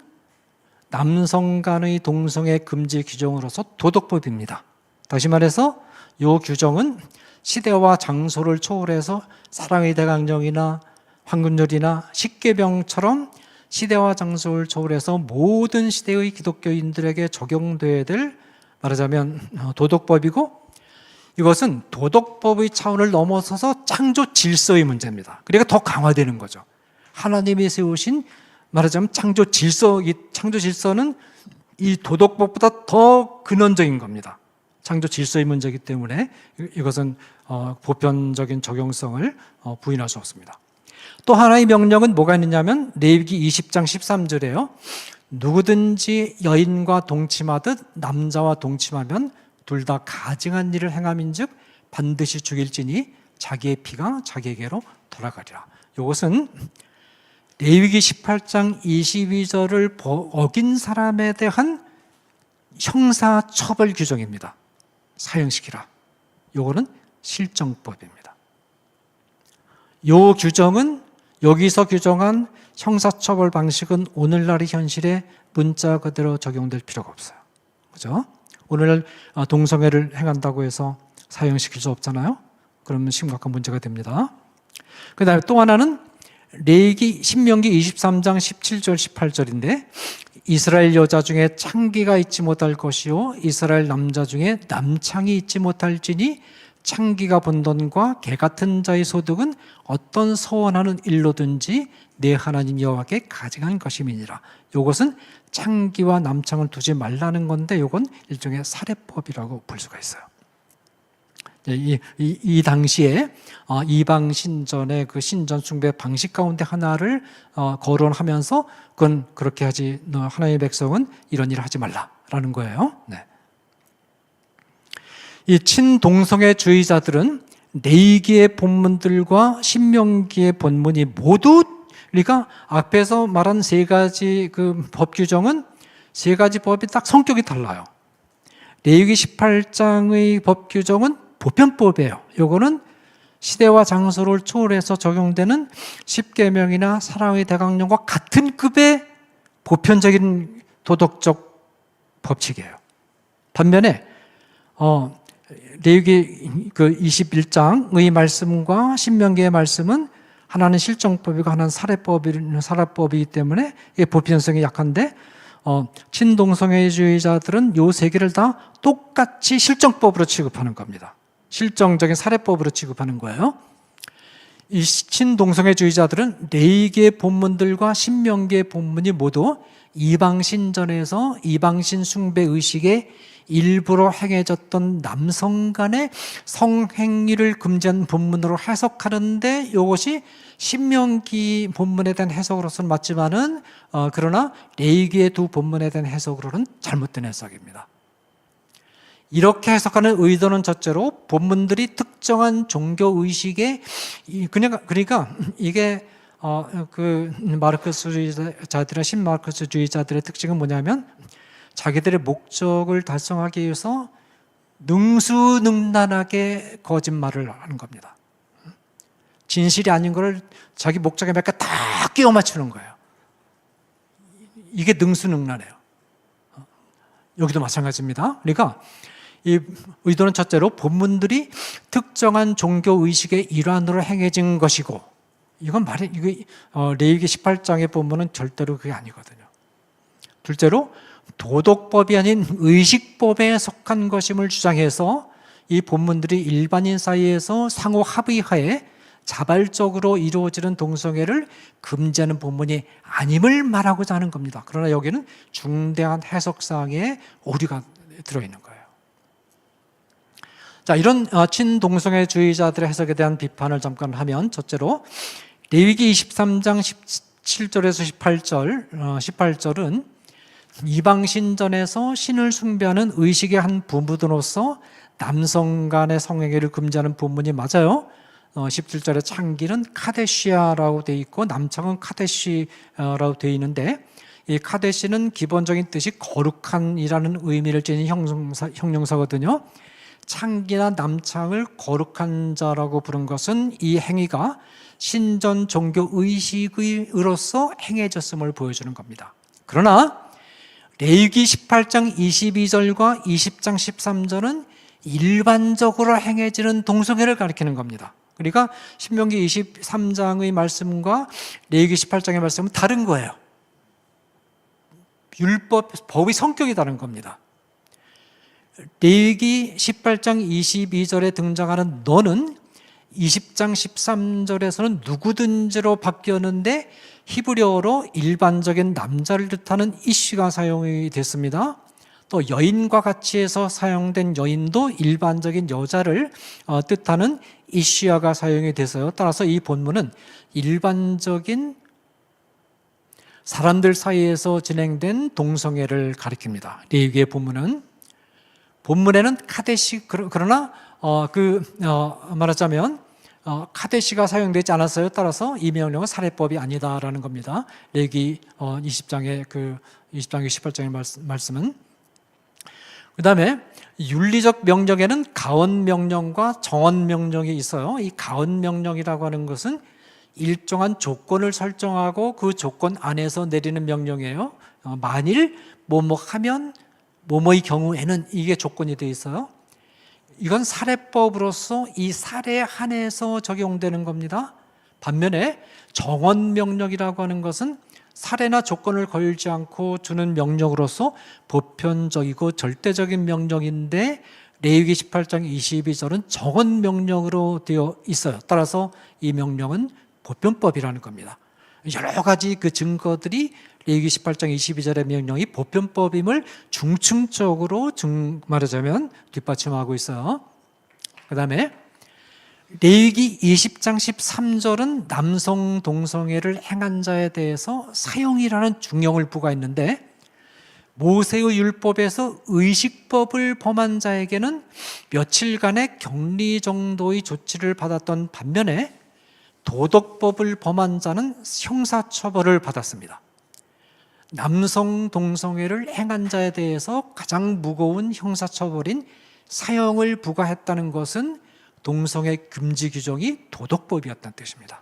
남성 간의 동성애 금지 규정으로서 도덕법입니다. 다시 말해서 이 규정은 시대와 장소를 초월해서 사랑의 대강령이나 황금률이나 십계명처럼 시대와 장소를 초월해서 모든 시대의 기독교인들에게 적용돼야 될, 말하자면 도덕법이고, 이것은 도덕법의 차원을 넘어서서 창조 질서의 문제입니다. 그러니까 더 강화되는 거죠. 하나님이 세우신, 말하자면 창조 질서, 이 창조 질서는 이 도덕법보다 더 근원적인 겁니다. 창조 질서의 문제이기 때문에 이것은 보편적인 적용성을 부인할 수 없습니다. 또 하나의 명령은 뭐가 있느냐면 레위기 20장 13절에요. 누구든지 여인과 동침하듯 남자와 동침하면 둘 다 가증한 일을 행함인즉 반드시 죽일지니 자기의 피가 자기에게로 돌아가리라. 이것은 레위기 18장 22절을 어긴 사람에 대한 형사처벌 규정입니다. 사형시키라. 이거는 실정법입니다. 이 규정은, 여기서 규정한 형사처벌 방식은 오늘날의 현실에 문자 그대로 적용될 필요가 없어요. 그죠? 오늘 동성애를 행한다고 해서 사형시킬 수 없잖아요. 그러면 심각한 문제가 됩니다. 그 다음에 또 하나는 신명기 23장 17절 18절인데, 이스라엘 여자 중에 창기가 있지 못할 것이요 이스라엘 남자 중에 남창이 있지 못할지니 창기가 본돈과 개 같은 자의 소득은 어떤 서원하는 일로든지 내 하나님 여호와께 가증한 것임이니라. 이것은 창기와 남창을 두지 말라는 건데, 이건 일종의 살해법이라고 볼 수가 있어요. 이 당시에 이방 신전의 그 신전 숭배 방식 가운데 하나를 거론하면서, 그건 그렇게 하지, 하나님의 백성은 이런 일을 하지 말라라는 거예요. 네. 이 친동성애주의자들은 레위기의 본문들과 신명기의 본문이 모두, 그러니까 앞에서 말한 세 가지 그 법 규정은 세 가지 법이 딱 성격이 달라요. 레위기 18장의 법 규정은 보편법이에요. 요거는 시대와 장소를 초월해서 적용되는 십계명이나 사랑의 대강령과 같은 급의 보편적인 도덕적 법칙이에요. 반면에 레위기 그 21장의 말씀과 신명기의 말씀은 하나는 실정법이고 하나는 살해법이기 때문에 보편성이 약한데 친동성애주의자들은 요 세 개를 다 똑같이 실정법으로 취급하는 겁니다. 실정적인 살해법으로 취급하는 거예요. 이 친동성애주의자들은 레위기의 본문들과 신명기의 본문이 모두 이방신전에서 이방신 숭배 의식에 일부러 행해졌던 남성 간의 성행위를 금지한 본문으로 해석하는데 이것이 신명기 본문에 대한 해석으로서는 맞지만은 그러나 레위기의 두 본문에 대한 해석으로는 잘못된 해석입니다. 이렇게 해석하는 의도는 첫째로 본문들이 특정한 종교 의식에 그러니까 이게 그 마르크스주의자들의 신마르크스주의자들의 특징은 뭐냐면 자기들의 목적을 달성하기 위해서 능수능란하게 거짓말을 하는 겁니다. 진실이 아닌 걸 자기 목적에 몇 개 다 끼워 맞추는 거예요. 이게 능수능란해요. 여기도 마찬가지입니다. 그러니까 이 의도는 첫째로 본문들이 특정한 종교 의식의 일환으로 행해진 것이고, 이건 레위기 18장의 본문은 절대로 그게 아니거든요. 둘째로 도덕법이 아닌 의식법에 속한 것임을 주장해서 이 본문들이 일반인 사이에서 상호 합의하에 자발적으로 이루어지는 동성애를 금지하는 본문이 아님을 말하고자 하는 겁니다. 그러나 여기는 중대한 해석상의 오류가 들어있는 거예요. 자, 이런 친동성애주의자들의 해석에 대한 비판을 잠깐 하면, 첫째로 레위기 23장 17절에서 18절은 이방신전에서 신을 숭배하는 의식의 한 부분으로서 남성 간의 성행위를 금지하는 본문이 맞아요. 17절에 창기는 카데시아라고 되어 있고 남창은 카데시라고 되어 있는데, 이 카데시는 기본적인 뜻이 거룩한이라는 의미를 지닌 형용사거든요. 창기나 남창을 거룩한 자라고 부른 것은 이 행위가 신전 종교 의식으로서 행해졌음을 보여주는 겁니다. 그러나 레위기 18장 22절과 20장 13절은 일반적으로 행해지는 동성애를 가리키는 겁니다. 그러니까 신명기 23장의 말씀과 레위기 18장의 말씀은 다른 거예요. 법의 성격이 다른 겁니다. 레위기 18장 22절에 등장하는 너는 20장 13절에서는 누구든지로 바뀌었는데 히브리어로 일반적인 남자를 뜻하는 이슈가 사용이 됐습니다. 또 여인과 같이 해서 사용된 여인도 일반적인 여자를 뜻하는 이슈아가 사용이 돼서요. 따라서 이 본문은 일반적인 사람들 사이에서 진행된 동성애를 가리킵니다. 레위기의 본문에는 카데시, 그러나 말하자면 카데시가 사용되지 않았어요. 따라서 이 명령은 살해법이 아니다라는 겁니다. 레위기 20장의 18장의 말씀은. 그 다음에 윤리적 명령에는 가언 명령과 정언 명령이 있어요. 이 가언 명령이라고 하는 것은 일정한 조건을 설정하고 그 조건 안에서 내리는 명령이에요. 만일 뭐뭐 하면 뭐뭐의 경우에는, 이게 조건이 되어 있어요. 이건 살해법으로서 이 살해에 한해서 적용되는 겁니다. 반면에 정언 명령이라고 하는 것은 살해나 조건을 걸지 않고 주는 명령으로서 보편적이고 절대적인 명령인데, 레위기 18장 22절은 정언 명령으로 되어 있어요. 따라서 이 명령은 보편법이라는 겁니다. 여러 가지 그 증거들이 레위기 18장 22절의 명령이 보편법임을 중층적으로 말하자면 뒷받침하고 있어요. 그 다음에 레위기 20장 13절은 남성 동성애를 행한 자에 대해서 사형이라는 중형을 부과했는데, 모세의 율법에서 의식법을 범한 자에게는 며칠간의 격리 정도의 조치를 받았던 반면에 도덕법을 범한 자는 형사처벌을 받았습니다. 남성 동성애를 행한 자에 대해서 가장 무거운 형사처벌인 사형을 부과했다는 것은 동성애 금지 규정이 도덕법이었다는 뜻입니다.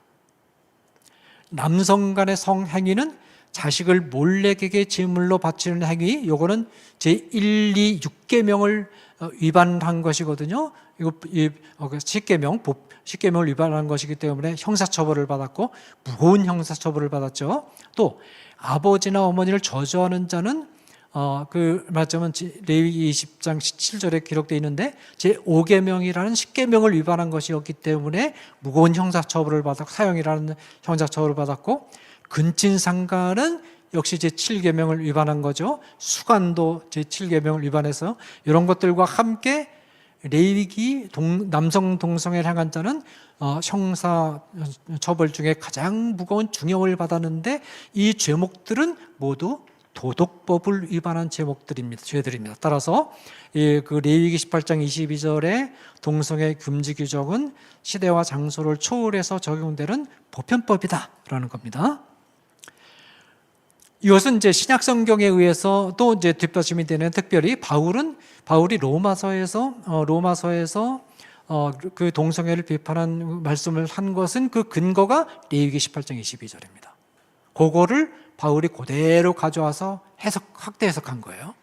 남성 간의 성행위는 자식을 몰래에게 제물로 바치는 행위, 요거는 제1, 2, 6계명을 위반한 것이거든요. 이거 10계명을 위반한 것이기 때문에 형사처벌을 받았고 무거운 형사처벌을 받았죠. 또 아버지나 어머니를 저주하는 자는 말하자면 레위기 20장 17절에 기록되어 있는데 제5계명이라는 10계명을 위반한 것이었기 때문에 무거운 형사처벌을 받았고 사형이라는 형사처벌을 받았고, 근친상간은 역시 제7계명을 위반한 거죠. 수간도 제7계명을 위반해서 이런 것들과 함께 레위기 남성 동성애를 향한 자는 형사처벌 중에 가장 무거운 중형을 받았는데, 이 죄목들은 모두 도덕법을 위반한 죄들입니다. 따라서 그 레위기 18장 22절의 동성애 금지 규정은 시대와 장소를 초월해서 적용되는 보편법이다라는 겁니다. 이것은 이제 신약 성경에 의해서 또 이제 뒷받침이 되는, 특별히 바울이 로마서에서 그 동성애를 비판한 말씀을 한 것은 그 근거가 레위기 18장 22절입니다. 그거를 바울이 그대로 가져와서 확대 해석한 거예요.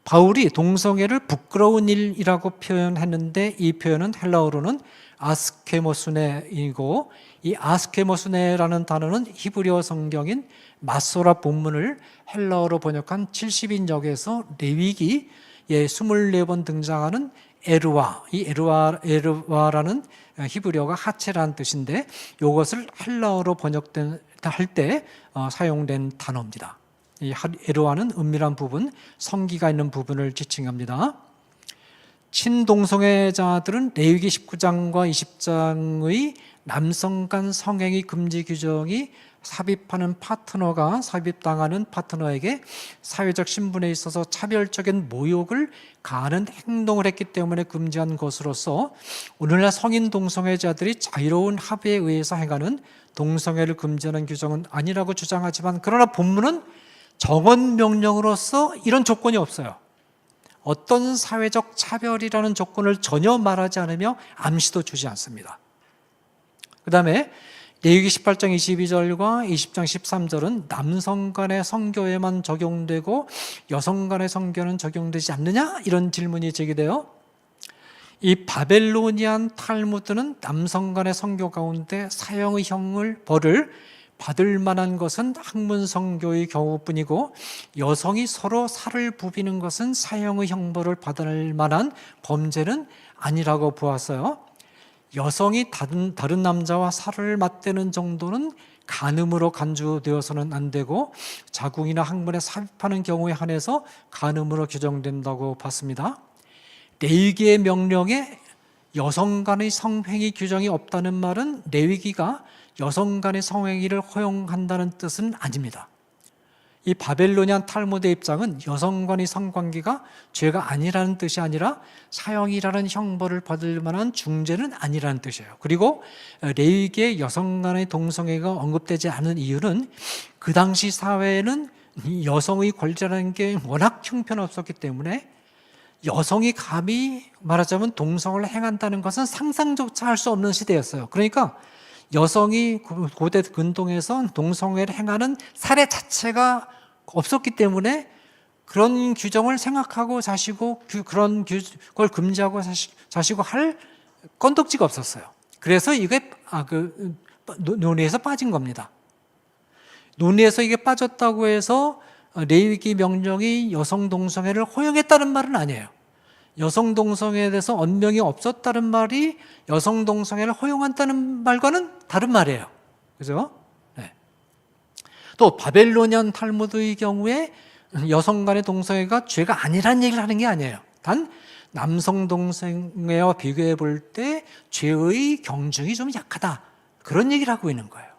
바울이 동성애를 부끄러운 일이라고 표현했는데, 이 표현은 헬라어로는 아스케모스네이고, 이 아스케모스네라는 단어는 히브리어 성경인 마소라 본문을 헬라어로 번역한 70인역에서 레위기에 24번 등장하는 에르와, 이 에르와라는 히브리어가 하체라는 뜻인데, 이것을 헬라어로 할 때 사용된 단어입니다. 이 에르와는 은밀한 부분, 성기가 있는 부분을 지칭합니다. 친동성애자들은 레위기 19장과 20장의 남성 간 성행위 금지 규정이 삽입당하는 파트너에게 사회적 신분에 있어서 차별적인 모욕을 가하는 행동을 했기 때문에 금지한 것으로서, 오늘날 성인 동성애자들이 자유로운 합의에 의해서 행하는 동성애를 금지하는 규정은 아니라고 주장하지만, 그러나 본문은 정원 명령으로서 이런 조건이 없어요. 어떤 사회적 차별이라는 조건을 전혀 말하지 않으며 암시도 주지 않습니다. 그 다음에 레위기 18장 22절과 20장 13절은 남성 간의 성교에만 적용되고 여성 간의 성교는 적용되지 않느냐? 이런 질문이 제기돼요. 이 바벨로니안 탈무드는 남성 간의 성교 가운데 사형의 벌을 받을 만한 것은 학문 성교의 경우뿐이고, 여성이 서로 살을 부비는 것은 사형의 형벌을 받을 만한 범죄는 아니라고 보았어요. 여성이 다른 남자와 살을 맞대는 정도는 간음으로 간주되어서는 안 되고, 자궁이나 항문에 삽입하는 경우에 한해서 간음으로 규정된다고 봤습니다. 레위기의 명령에 여성 간의 성행위 규정이 없다는 말은 레위기가 여성 간의 성행위를 허용한다는 뜻은 아닙니다. 이 바벨로니안 탈무드의 입장은 여성 간의 성관계가 죄가 아니라는 뜻이 아니라 사형이라는 형벌을 받을 만한 중죄는 아니라는 뜻이에요. 그리고 레위기의 여성 간의 동성애가 언급되지 않은 이유는 그 당시 사회에는 여성의 권리라는 게 워낙 형편없었기 때문에, 여성이 감히 말하자면 동성을 행한다는 것은 상상조차 할 수 없는 시대였어요. 그러니까 여성이 고대 근동에서 동성애를 행하는 사례 자체가 없었기 때문에 그런 규정을 생각하고 자시고 그걸 금지하고 자시고 할 건덕지가 없었어요. 그래서 이게 논의에서 빠진 겁니다. 논의에서 이게 빠졌다고 해서 레위기 명령이 여성 동성애를 허용했다는 말은 아니에요. 여성 동성애에 대해서 언명이 없었다는 말이 여성 동성애를 허용한다는 말과는 다른 말이에요. 그죠? 네. 또 바벨로니안 탈무드의 경우에 여성 간의 동성애가 죄가 아니라는 얘기를 하는 게 아니에요. 단 남성 동성애와 비교해 볼 때 죄의 경중이 좀 약하다, 그런 얘기를 하고 있는 거예요.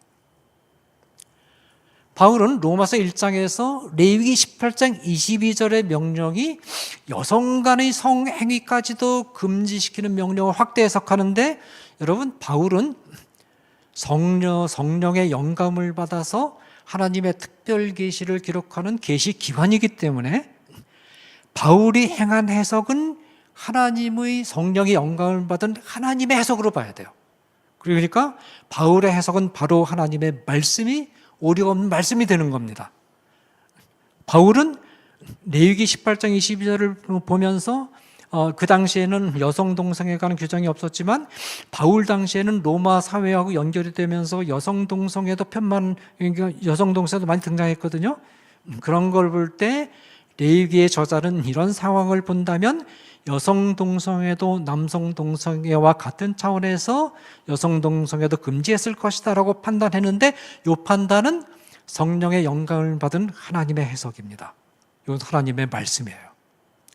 바울은 로마서 1장에서 레위기 18장 22절의 명령이 여성 간의 성행위까지도 금지시키는 명령을 확대 해석하는데, 여러분, 바울은 성령의 영감을 받아서 하나님의 특별 계시를 기록하는 계시 기관이기 때문에 바울이 행한 해석은 하나님의 성령의 영감을 받은 하나님의 해석으로 봐야 돼요. 그러니까 바울의 해석은 바로 하나님의 말씀이 오류가 없는 말씀이 되는 겁니다. 바울은 레위기 18장 22절을 보면서 그 당시에는 여성 동성애에 관한 규정이 없었지만 바울 당시에는 로마 사회하고 연결이 되면서 여성 동성애도 여성 동성애도 많이 등장했거든요. 그런 걸 볼 때 레위기의 저자는 이런 상황을 본다면 여성 동성애도 남성 동성애와 같은 차원에서 여성 동성애도 금지했을 것이다라고 판단했는데, 이 판단은 성령의 영감을 받은 하나님의 해석입니다. 이건 하나님의 말씀이에요.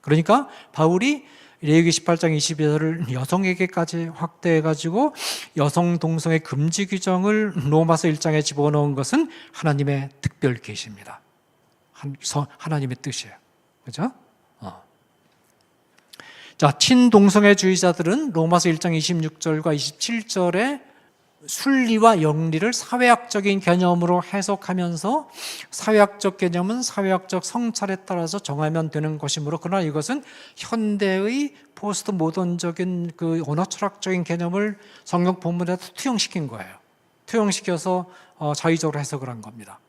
그러니까 바울이 레위기 18장 22절을 여성에게까지 확대해가지고 여성 동성애 금지 규정을 로마서 1장에 집어넣은 것은 하나님의 특별 계시입니다. 하나님의 뜻이에요. 그죠? 자, 친동성애주의자들은 로마서 1장 26절과 27절에 순리와 영리를 사회학적인 개념으로 해석하면서 사회학적 개념은 사회학적 성찰에 따라서 정하면 되는 것이므로, 그러나 이것은 현대의 포스트 모던적인 그 언어 철학적인 개념을 성경 본문에 투영시킨 거예요. 투영시켜서 자의적으로 해석을 한 겁니다.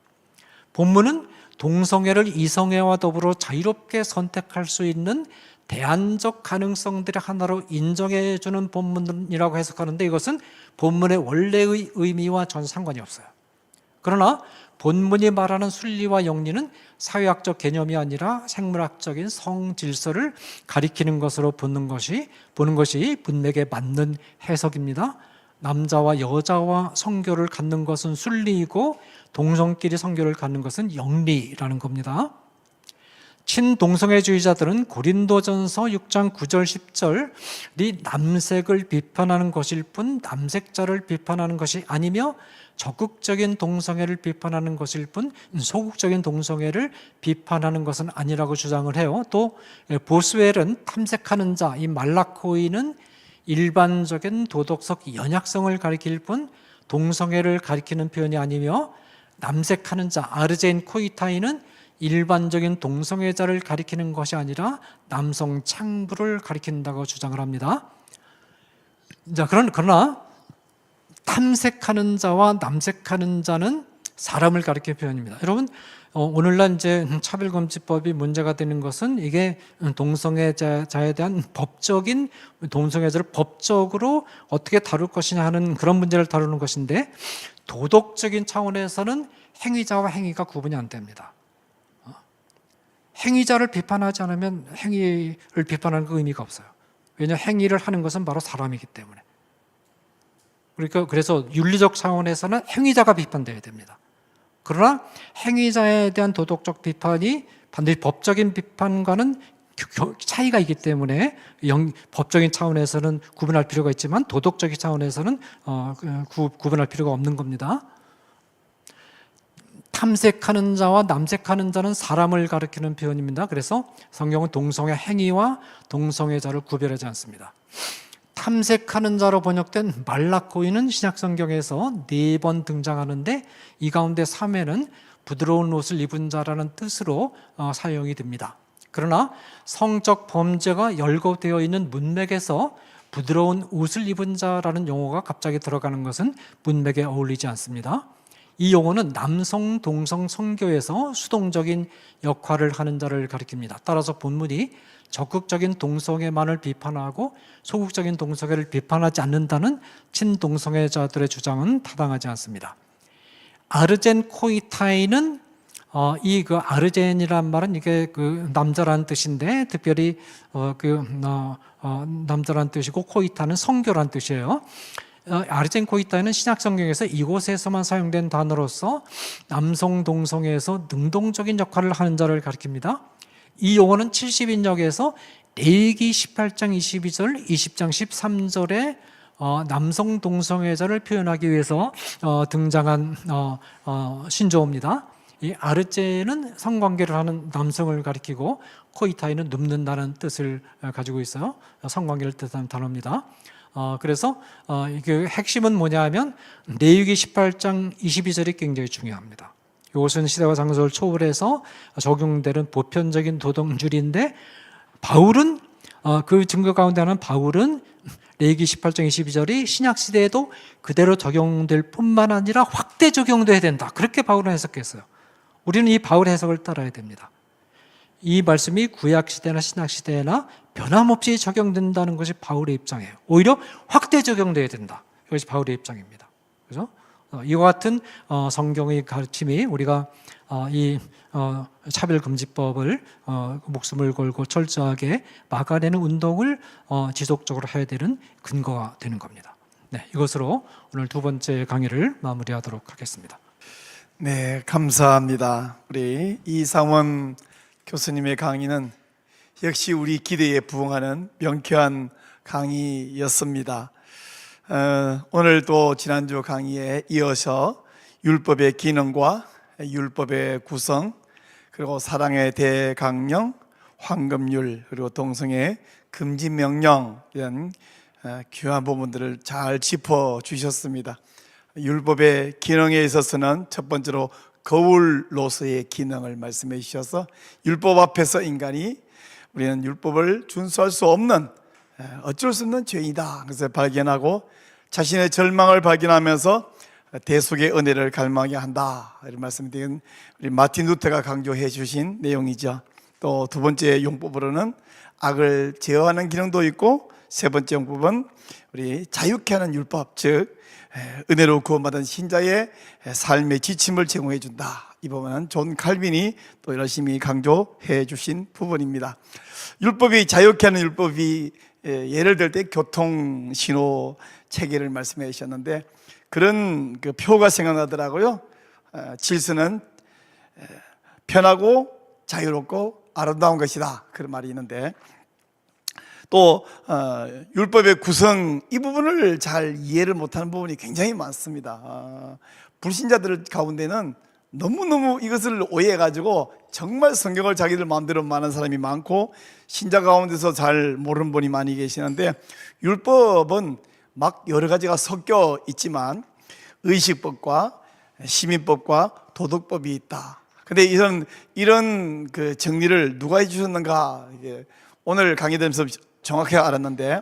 본문은 동성애를 이성애와 더불어 자유롭게 선택할 수 있는 대안적 가능성들의 하나로 인정해주는 본문이라고 해석하는데, 이것은 본문의 원래의 의미와 전 상관이 없어요. 그러나 본문이 말하는 순리와 영리는 사회학적 개념이 아니라 생물학적인 성질서를 가리키는 것으로 보는 것이 문맥에 맞는 해석입니다. 남자와 여자와 성교를 갖는 것은 순리이고 동성끼리 성교를 갖는 것은 영리라는 겁니다. 친동성애주의자들은 고린도전서 6장 9절 10절이 남색을 비판하는 것일 뿐 남색자를 비판하는 것이 아니며 적극적인 동성애를 비판하는 것일 뿐 소극적인 동성애를 비판하는 것은 아니라고 주장을 해요. 또 보스웰은 탐색하는 자, 이 말라코이는 일반적인 도덕적 연약성을 가리킬 뿐 동성애를 가리키는 표현이 아니며, 남색하는 자 아르제인 코이타이는 일반적인 동성애자를 가리키는 것이 아니라 남성 창부를 가리킨다고 주장을 합니다. 자, 그러나 탐색하는 자와 남색하는 자는 사람을 가리키는 표현입니다. 여러분, 오늘날 이제 차별금지법이 문제가 되는 것은 이게 동성애자에 대한 법적인 동성애자를 법적으로 어떻게 다룰 것이냐 하는 그런 문제를 다루는 것인데, 도덕적인 차원에서는 행위자와 행위가 구분이 안 됩니다. 행위자를 비판하지 않으면 행위를 비판하는 그 의미가 없어요. 왜냐하면 행위를 하는 것은 바로 사람이기 때문에. 그래서 윤리적 차원에서는 행위자가 비판되어야 됩니다. 그러나 행위자에 대한 도덕적 비판이 반드시 법적인 비판과는 차이가 있기 때문에 법적인 차원에서는 구분할 필요가 있지만 도덕적인 차원에서는 구분할 필요가 없는 겁니다. 탐색하는 자와 남색하는 자는 사람을 가리키는 표현입니다. 그래서 성경은 동성애 행위와 동성애자를 구별하지 않습니다. 탐색하는 자로 번역된 말라코이는 신약성경에서 4번 등장하는데, 이 가운데 3회는 부드러운 옷을 입은 자라는 뜻으로 사용이 됩니다. 그러나 성적 범죄가 열거되어 있는 문맥에서 부드러운 옷을 입은 자라는 용어가 갑자기 들어가는 것은 문맥에 어울리지 않습니다. 이 용어는 남성 동성 성교에서 수동적인 역할을 하는 자를 가리킵니다. 따라서 본문이 적극적인 동성애만을 비판하고 소극적인 동성애를 비판하지 않는다는 친동성애자들의 주장은 타당하지 않습니다. 아르젠 코이타이는 이 아르젠이란 말은 이게 그 남자라는 뜻인데, 특별히 남자라는 뜻이고 코이타는 성교라는 뜻이에요. 아르젠 코이타는 신약 성경에서 이곳에서만 사용된 단어로서 남성 동성애에서 능동적인 역할을 하는 자를 가리킵니다. 이 용어는 70인역에서 레위기 18장 22절, 20장 13절에 남성 동성애자를 표현하기 위해서 등장한 신조어입니다. 이 아르제는 성관계를 하는 남성을 가리키고 코이타이는 눕는다는 뜻을 가지고 있어요. 성관계를 뜻하는 단어입니다. 그래서 이게 핵심은 뭐냐 하면 레위기 18장 22절이 굉장히 중요합니다. 이것은 시대와 장소를 초월해서 적용되는 보편적인 도덕률인데 바울은 그 증거 가운데 하나는 바울은 레위기 18장 22절이 신약시대에도 그대로 적용될 뿐만 아니라 확대 적용돼야 된다. 그렇게 바울은 해석했어요. 우리는 이 바울의 해석을 따라야 됩니다. 이 말씀이 구약시대나 신약시대나 변함없이 적용된다는 것이 바울의 입장이에요. 오히려 확대 적용돼야 된다. 이것이 바울의 입장입니다. 그래서 이와 같은 성경의 가르침이 우리가 이 차별금지법을 목숨을 걸고 철저하게 막아내는 운동을 지속적으로 해야 되는 근거가 되는 겁니다. 네, 이것으로 오늘 두 번째 강의를 마무리하도록 하겠습니다. 네, 감사합니다. 우리 이상원 교수님의 강의는 역시 우리 기대에 부응하는 명쾌한 강의였습니다. 오늘 또 지난주 강의에 이어서 율법의 기능과 율법의 구성, 그리고 사랑의 대강령, 황금률, 그리고 동성애 금지 명령, 이런 귀한 부분들을 잘 짚어주셨습니다. 율법의 기능에 있어서는 첫 번째로 거울로서의 기능을 말씀해 주셔서 율법 앞에서 인간이 우리는 율법을 준수할 수 없는 어쩔 수 없는 죄이다, 그것을 발견하고 자신의 절망을 발견하면서 대속의 은혜를 갈망하게 한다, 이런 말씀드린 우리 마틴 루터가 강조해 주신 내용이죠. 또 두 번째 용법으로는 악을 제어하는 기능도 있고, 세 번째 용법은 우리 자유케 하는 율법, 즉 은혜로 구원받은 신자의 삶의 지침을 제공해 준다. 이 부분은 존 칼빈이 또 열심히 강조해 주신 부분입니다. 율법이 자유케 하는 율법이 예를 들 때 교통 신호 체계를 말씀해 주셨는데 그런 그 표가 생각나더라고요. 질서는 편하고 자유롭고 아름다운 것이다, 그런 말이 있는데, 또 율법의 구성, 이 부분을 잘 이해를 못하는 부분이 굉장히 많습니다. 불신자들 가운데는 너무너무 이것을 오해해가지고 정말 성경을 자기들 마음대로 많은 사람이 많고, 신자 가운데서 잘 모르는 분이 많이 계시는데, 율법은 막 여러 가지가 섞여 있지만 의식법과 시민법과 도덕법이 있다. 근데 이런 그 정리를 누가 해주셨는가, 오늘 강의되면서 정확히 알았는데,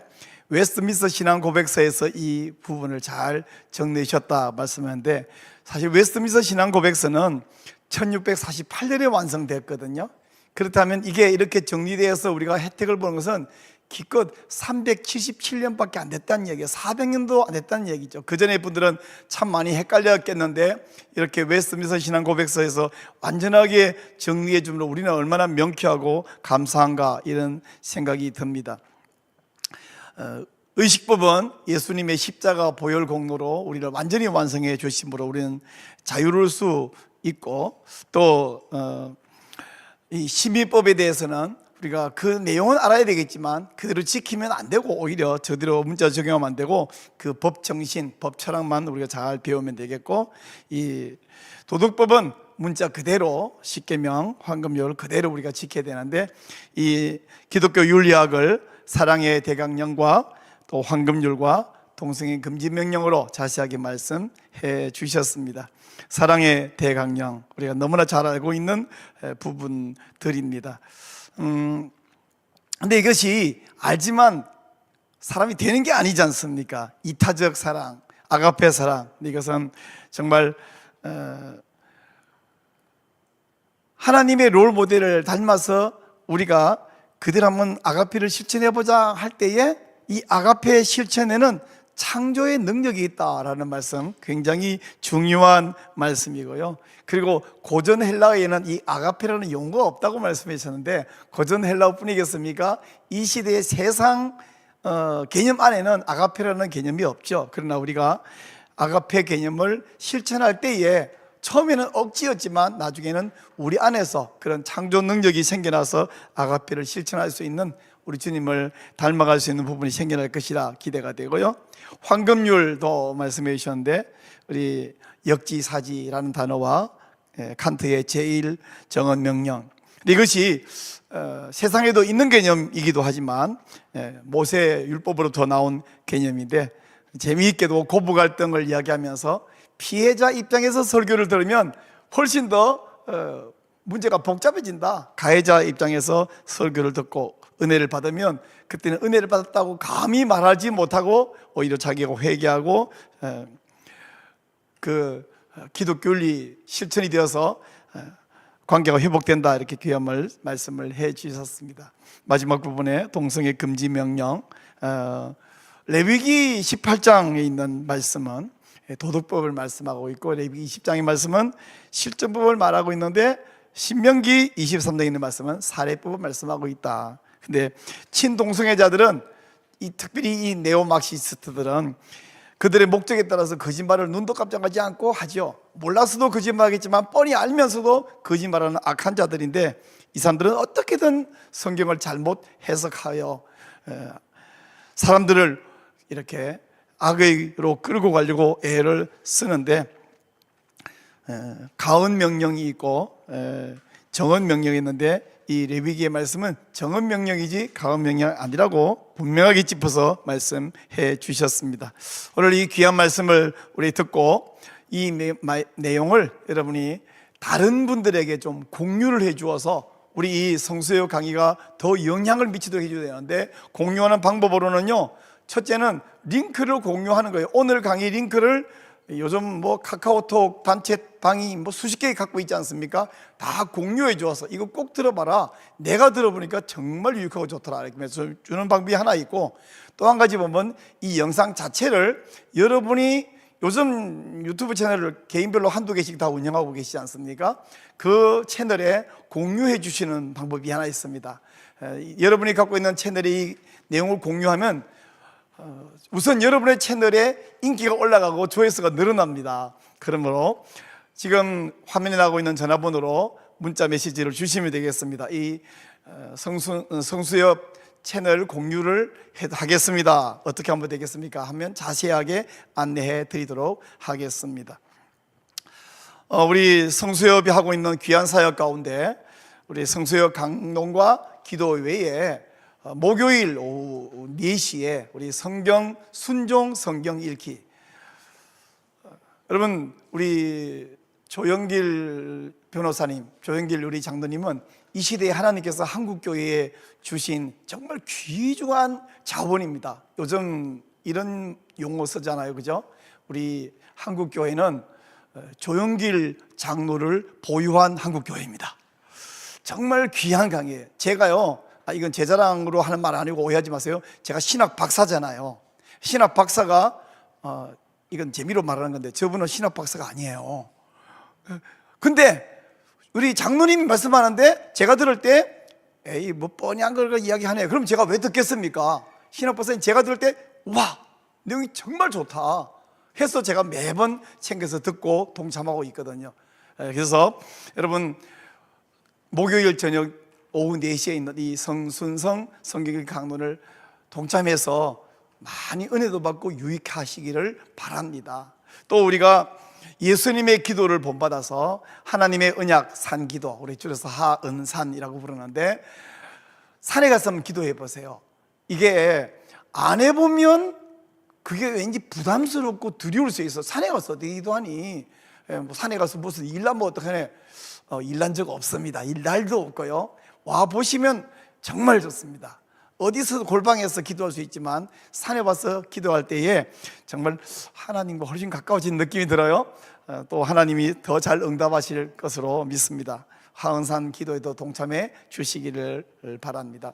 웨스트민스터 신앙 고백서에서 이 부분을 잘 정리해 주셨다 말씀하는데, 사실 웨스트민스터 신앙 고백서는 1648년에 완성됐거든요. 그렇다면 이게 이렇게 정리되어서 우리가 혜택을 보는 것은 기껏 377년밖에 안 됐다는 얘기예요. 400년도 안 됐다는 얘기죠. 그 전에 분들은 참 많이 헷갈렸겠는데, 이렇게 웨스트민스터 신앙 고백서에서 완전하게 정리해 주므로 우리는 얼마나 명쾌하고 감사한가, 이런 생각이 듭니다. 의식법은 예수님의 십자가 보혈 공로로 우리를 완전히 완성해 주심으로 우리는 자유로울 수 있고, 또 이 시민법에 대해서는 우리가 그 내용은 알아야 되겠지만 그대로 지키면 안 되고, 오히려 저대로 문자 적용하면 안 되고 그 법 정신, 법 철학만 우리가 잘 배우면 되겠고, 이 도덕법은 문자 그대로 십계명, 황금률 그대로 우리가 지켜야 되는데, 이 기독교 윤리학을 사랑의 대강령과 또 황금률과 동성애 금지 명령으로 자세하게 말씀해 주셨습니다. 사랑의 대강령, 우리가 너무나 잘 알고 있는 부분들입니다. 근데 이것이 알지만 사람이 되는 게 아니지 않습니까? 이타적 사랑, 아가페 사랑, 이것은 정말 하나님의 롤 모델을 닮아서 우리가 그대로 한번 아가페를 실천해보자 할 때에 이 아가페 실천에는 창조의 능력이 있다라는 말씀, 굉장히 중요한 말씀이고요. 그리고 고전 헬라어에는 이 아가페라는 용어가 없다고 말씀하셨는데, 고전 헬라어 뿐이겠습니까? 이 시대의 세상 개념 안에는 아가페라는 개념이 없죠. 그러나 우리가 아가페 개념을 실천할 때에 처음에는 억지였지만 나중에는 우리 안에서 그런 창조 능력이 생겨나서 아가페를 실천할 수 있는, 우리 주님을 닮아갈 수 있는 부분이 생겨날 것이라 기대가 되고요. 황금률도 말씀해 주셨는데, 우리 역지사지라는 단어와 칸트의 제1 정언 명령. 이것이 세상에도 있는 개념이기도 하지만 모세 율법으로부터 나온 개념인데, 재미있게도 고부 갈등을 이야기하면서 피해자 입장에서 설교를 들으면 훨씬 더 문제가 복잡해진다. 가해자 입장에서 설교를 듣고 은혜를 받으면 그때는 은혜를 받았다고 감히 말하지 못하고 오히려 자기가 회개하고 그 기독교 윤리 실천이 되어서 관계가 회복된다, 이렇게 귀한 말씀을 해 주셨습니다. 마지막 부분에 동성애 금지 명령, 레위기 18장에 있는 말씀은 도덕법을 말씀하고 있고, 레위기 20장의 말씀은 실전법을 말하고 있는데, 신명기 23장에 있는 말씀은 사례법을 말씀하고 있다. 근데 친동성애자들은 특별히 이 네오막시스트들은 그들의 목적에 따라서 거짓말을 눈도 깜짝하지 않고 하죠. 몰라서도 거짓말하겠지만 뻔히 알면서도 거짓말하는 악한 자들인데, 이 사람들은 어떻게든 성경을 잘못 해석하여 사람들을 이렇게 악의로 끌고 가려고 애를 쓰는데, 가언 명령이 있고 정언 명령이 있는데, 이 레위기의 말씀은 정언 명령이지 가언 명령 아니라고 분명하게 짚어서 말씀해 주셨습니다. 오늘 이 귀한 말씀을 우리 듣고 이 내용을 여러분이 다른 분들에게 좀 공유를 해 주어서 우리 이 성수요 강의가 더 영향을 미치도록 해줘야 되는데, 공유하는 방법으로는요, 첫째는 링크를 공유하는 거예요. 오늘 강의 링크를 요즘 뭐 카카오톡 단체방이 뭐 수십 개 갖고 있지 않습니까? 다 공유해 주어서 이거 꼭 들어봐라, 내가 들어보니까 정말 유익하고 좋더라, 이렇게 해서 주는 방법이 하나 있고, 또 한 가지 보면 이 영상 자체를 여러분이 요즘 유튜브 채널을 개인별로 한두 개씩 다 운영하고 계시지 않습니까? 그 채널에 공유해 주시는 방법이 하나 있습니다. 여러분이 갖고 있는 채널에 이 내용을 공유하면 우선 여러분의 채널에 인기가 올라가고 조회수가 늘어납니다. 그러므로 지금 화면에 나오고 있는 전화번호로 문자 메시지를 주시면 되겠습니다. 이 성수협 채널 공유를 하겠습니다. 어떻게 하면 되겠습니까? 하면 자세하게 안내해 드리도록 하겠습니다. 우리 성수협이 하고 있는 귀한 사역 가운데 우리 성수협 강론과 기도 외에 목요일 오후 4시에 우리 성경 순종 성경 읽기, 여러분 우리 조영길 변호사님, 조영길 우리 장로님은 이 시대에 하나님께서 한국교회에 주신 정말 귀중한 자원입니다. 요즘 이런 용어 쓰잖아요, 그죠? 우리 한국교회는 조영길 장로를 보유한 한국교회입니다. 정말 귀한 강의예요. 제가요, 이건 제 자랑으로 하는 말 아니고 오해하지 마세요. 제가 신학 박사잖아요. 신학 박사가 이건 재미로 말하는 건데, 저분은 신학 박사가 아니에요. 근데 우리 장로님이 말씀하는데 제가 들을 때 에이 뭐 뻔한 걸 이야기하네. 그럼 제가 왜 듣겠습니까? 신학 박사님 제가 들을 때 와, 내용이 정말 좋다 해서 제가 매번 챙겨서 듣고 동참하고 있거든요. 그래서 여러분 목요일 저녁 오후 4시에 있는 이 성순성 성경 강론을 동참해서 많이 은혜도 받고 유익하시기를 바랍니다. 또 우리가 예수님의 기도를 본받아서 하나님의 언약 산기도, 우리 줄여서 하은산이라고 부르는데, 산에 가서 한번 기도해 보세요. 이게 안 해보면 그게 왠지 부담스럽고 두려울 수 있어. 산에 가서 어떻게 기도하니? 뭐 산에 가서 무슨 일나면 어떡하네? 일난 적 없습니다. 일날도 없고요. 와 보시면 정말 좋습니다. 어디서 골방에서 기도할 수 있지만 산에 와서 기도할 때에 정말 하나님과 훨씬 가까워진 느낌이 들어요. 또 하나님이 더 잘 응답하실 것으로 믿습니다. 하은산 기도에도 동참해 주시기를 바랍니다.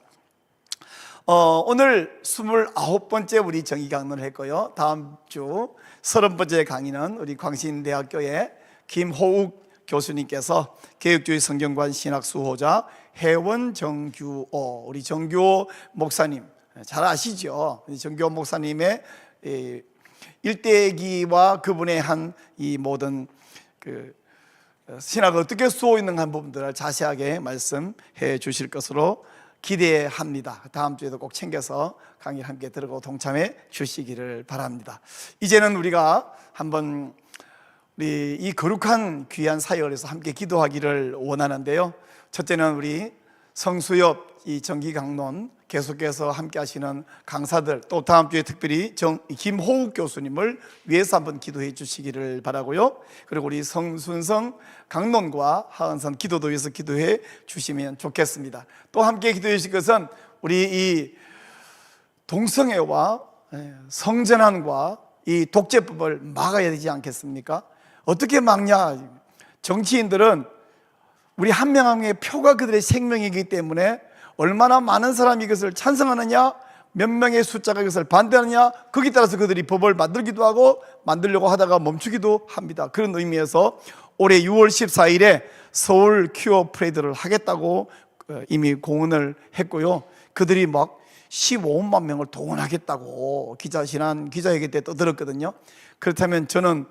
오늘 29번째 우리 정의 강론을 했고요. 다음 주 30번째 강의는 우리 광신대학교의 김호욱 교수님께서 개혁주의 성경관 신학 수호자 해원 정규호, 우리 정규호 목사님 잘 아시죠? 정규호 목사님의 일대기와 그분의 한 이 모든 그 신학을 어떻게 쏘고 있는 한 부분들을 자세하게 말씀해 주실 것으로 기대합니다. 다음 주에도 꼭 챙겨서 강의를 함께 들고 동참해 주시기를 바랍니다. 이제는 우리가 한번 우리 이 거룩한 귀한 사역을 해서 함께 기도하기를 원하는데요. 첫째는 우리 성수엽 이 정기 강론 계속해서 함께 하시는 강사들, 또 다음 주에 특별히 김호욱 교수님을 위해서 한번 기도해 주시기를 바라고요. 그리고 우리 성순성 강론과 하은선 기도도 위해서 기도해 주시면 좋겠습니다. 또 함께 기도해 주실 것은 우리 이 동성애와 성전환과 이 독재법을 막아야 되지 않겠습니까? 어떻게 막냐? 정치인들은 우리 한 명 한 명의 표가 그들의 생명이기 때문에 얼마나 많은 사람이 이것을 찬성하느냐, 몇 명의 숫자가 이것을 반대하느냐, 거기에 따라서 그들이 법을 만들기도 하고 만들려고 하다가 멈추기도 합니다. 그런 의미에서 올해 6월 14일에 서울 큐어 프레이드를 하겠다고 이미 공언을 했고요. 그들이 막 15만 명을 동원하겠다고 지난 기자회견 때 떠들었거든요. 그렇다면 저는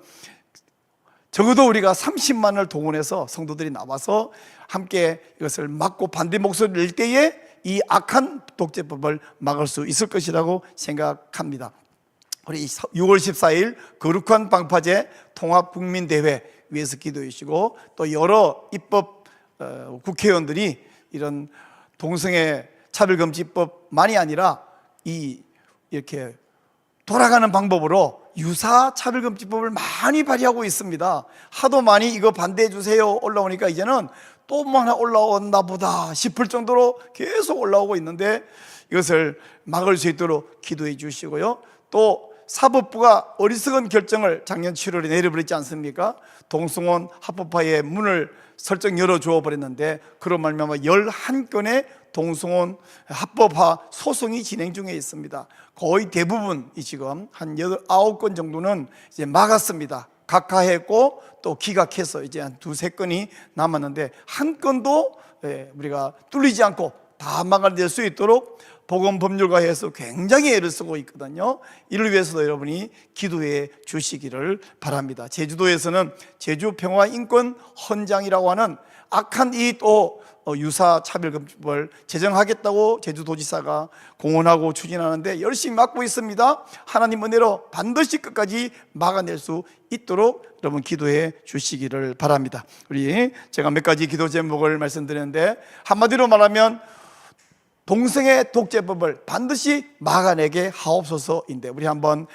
적어도 우리가 30만을 동원해서 성도들이 나와서 함께 이것을 막고 반대 목소리를 낼 때에 이 악한 독재법을 막을 수 있을 것이라고 생각합니다. 우리 6월 14일 거룩한 방파제 통합국민대회 위해서 기도해 주시고, 또 여러 입법 국회의원들이 이런 동성애 차별금지법만이 아니라 이렇게 돌아가는 방법으로 유사차별금지법을 많이 발의하고 있습니다. 하도 많이 이거 반대해 주세요 올라오니까 이제는 또 뭐 하나 올라온다 보다 싶을 정도로 계속 올라오고 있는데, 이것을 막을 수 있도록 기도해 주시고요. 또 사법부가 어리석은 결정을 작년 7월에 내려버렸지 않습니까? 동성혼 합법화의 문을 설정 열어주어 버렸는데, 그런 말미암아 11건의 동성혼 합법화 소송이 진행 중에 있습니다. 거의 대부분이 지금 한 9건 정도는 이제 막았습니다. 각하했고 또 기각해서 이제 한 2-3건이 남았는데, 한 건도 우리가 뚫리지 않고 다 막아낼 수 있도록 보건법률가에서 굉장히 애를 쓰고 있거든요. 이를 위해서도 여러분이 기도해 주시기를 바랍니다. 제주도에서는 제주평화인권 헌장이라고 하는 악한 이 또 유사차별금지법을 제정하겠다고 제주도지사가 공언하고 추진하는데 열심히 막고 있습니다. 하나님 은혜로 반드시 끝까지 막아낼 수 있도록 여러분 기도해 주시기를 바랍니다. 제가 몇 가지 기도 제목을 말씀드렸는데, 한마디로 말하면 동성애 독재법을 반드시 막아내게 하옵소서인데, 우리 한번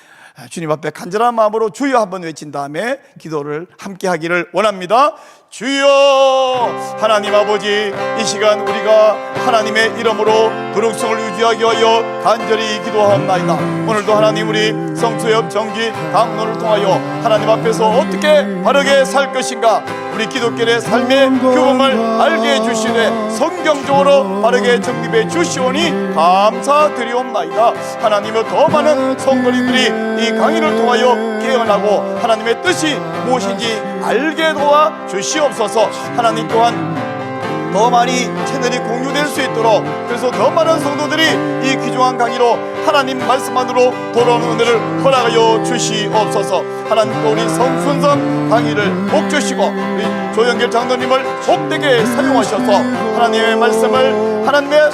주님 앞에 간절한 마음으로 주여 한번 외친 다음에 기도를 함께 하기를 원합니다. 주여, 하나님 아버지, 이 시간 우리가 하나님의 이름으로 거룩성을 유지하기 위하여 간절히 기도하옵나이다. 오늘도 하나님 우리 성수협 정기 강론을 통하여 하나님 앞에서 어떻게 바르게 살 것인가, 우리 기독교의 삶의 교훈을 알게 해주시되 성경적으로 바르게 정립해 주시오니 감사드리옵나이다. 하나님의 더 많은 성도님들이 이 강의를 통하여 깨어나고 하나님의 뜻이 무엇인지 알게 도와 주시옵소서. 하나님 또한 더 많이 채널이 공유될 수 있도록, 그래서 더 많은 성도들이 이 귀중한 강의로 하나님 말씀 안으로 돌아오는 은혜를 허락하여 주시옵소서. 하나님 또 우리 성순성 강의를 복 주시고 우리 조영길 장로님을 복되게 사용하셔서 하나님의 말씀을 하나님의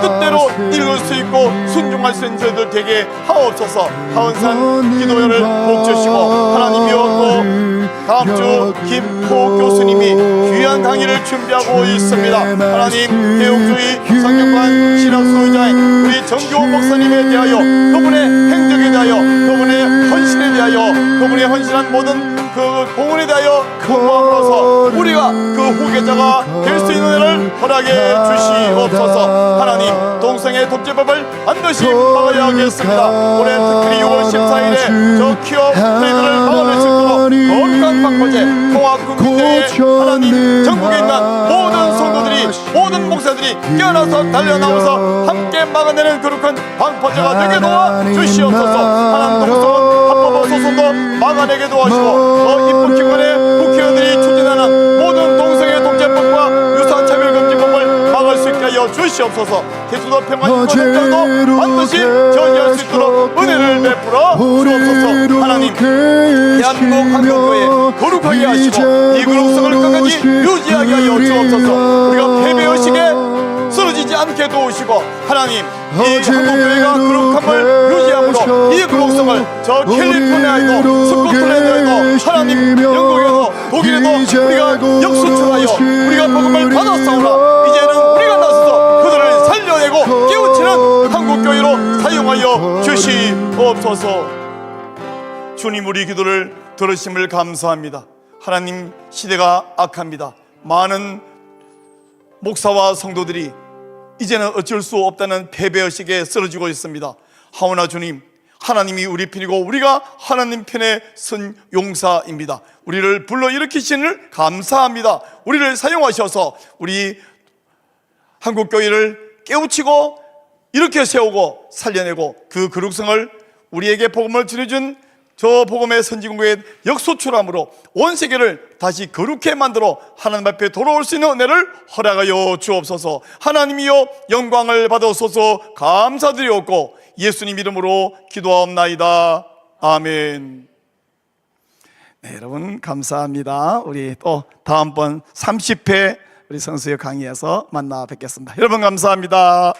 뜻대로 읽을 수 있고 순종할 수 있는 저희들 되게 하옵소서. 하은산 기도회를 복 주시고, 하나님이여 또 다음 주 김호 교수님이 귀한 강의를 준비하고 있습니다. 하나님 개혁주의 성경관 신학소유자인 우리 정교원 목사님에 대하여, 그분의 행적에 대하여, 그분의 헌신에 대하여, 그분의 헌신한 모든 그 공헌에 대하여 공부함으로써 우리가 그 후계자가 될 수 있는 은혜를 허락해 주시옵소서. 하나님 동성애 독재법을 반드시 막아야 하겠습니다. 올해 특별히 6월 14일에 저 퀴어 프레이드를 막아낼 수 있도록 거룩한 방법제 통합국민대회 하나님 전국에 있는 모든 성도들이, 모든 목사들이 깨어나서 달려나와서 함께 막아내는 거룩한 방파제가 되게 도와 주시옵소서. 하나님 동성혼 합법화 소송도 막아내게 도와주시고, 입법기관의 국회의원들이 추진하는 모든 동성애 독재법과 유사차별금지법을 막을 수 있게 하여 주시옵소서. 제주도 평화인권협정도 반드시 저지할 수 있도록 은혜를 베풀어 주옵소서. 하나님 대한민국 한국교회 거룩하게 하시고 이 거룩성을 끝까지 유지하게 하여 주옵소서. 우리가 패배의식에 쓰러지지 않는 함께 도우시고 하나님 이 한국교회가 거룩함을 유지함으로 이 거룩성을 저 캘리포니아에도 스코틀랜드에도 하나님 영국에도 독일에도 우리가 역수출하여 우리가 복음을 받았사오나 이제는 우리가 나서서 그들을 살려내고 깨우치는 한국교회로 사용하여 주시옵소서. 주님 우리 기도를 들으심을 감사합니다. 하나님 시대가 악합니다. 많은 목사와 성도들이 이제는 어쩔 수 없다는 패배의식에 쓰러지고 있습니다. 하오나 주님, 하나님이 우리 편이고 우리가 하나님 편에 선 용사입니다. 우리를 불러일으키시는 감사합니다. 우리를 사용하셔서 우리 한국교회를 깨우치고 이렇게 세우고 살려내고 그 거룩성을 우리에게 복음을 전해준 저 복음의 선진국의 역소출함으로 온 세계를 다시 거룩해 만들어 하나님 앞에 돌아올 수 있는 은혜를 허락하여 주옵소서. 하나님이여 영광을 받으소서. 감사드리옵고 예수님 이름으로 기도하옵나이다. 아멘. 네, 여러분 감사합니다. 우리 또 다음번 30회 우리 성수의 강의에서 만나 뵙겠습니다. 여러분 감사합니다.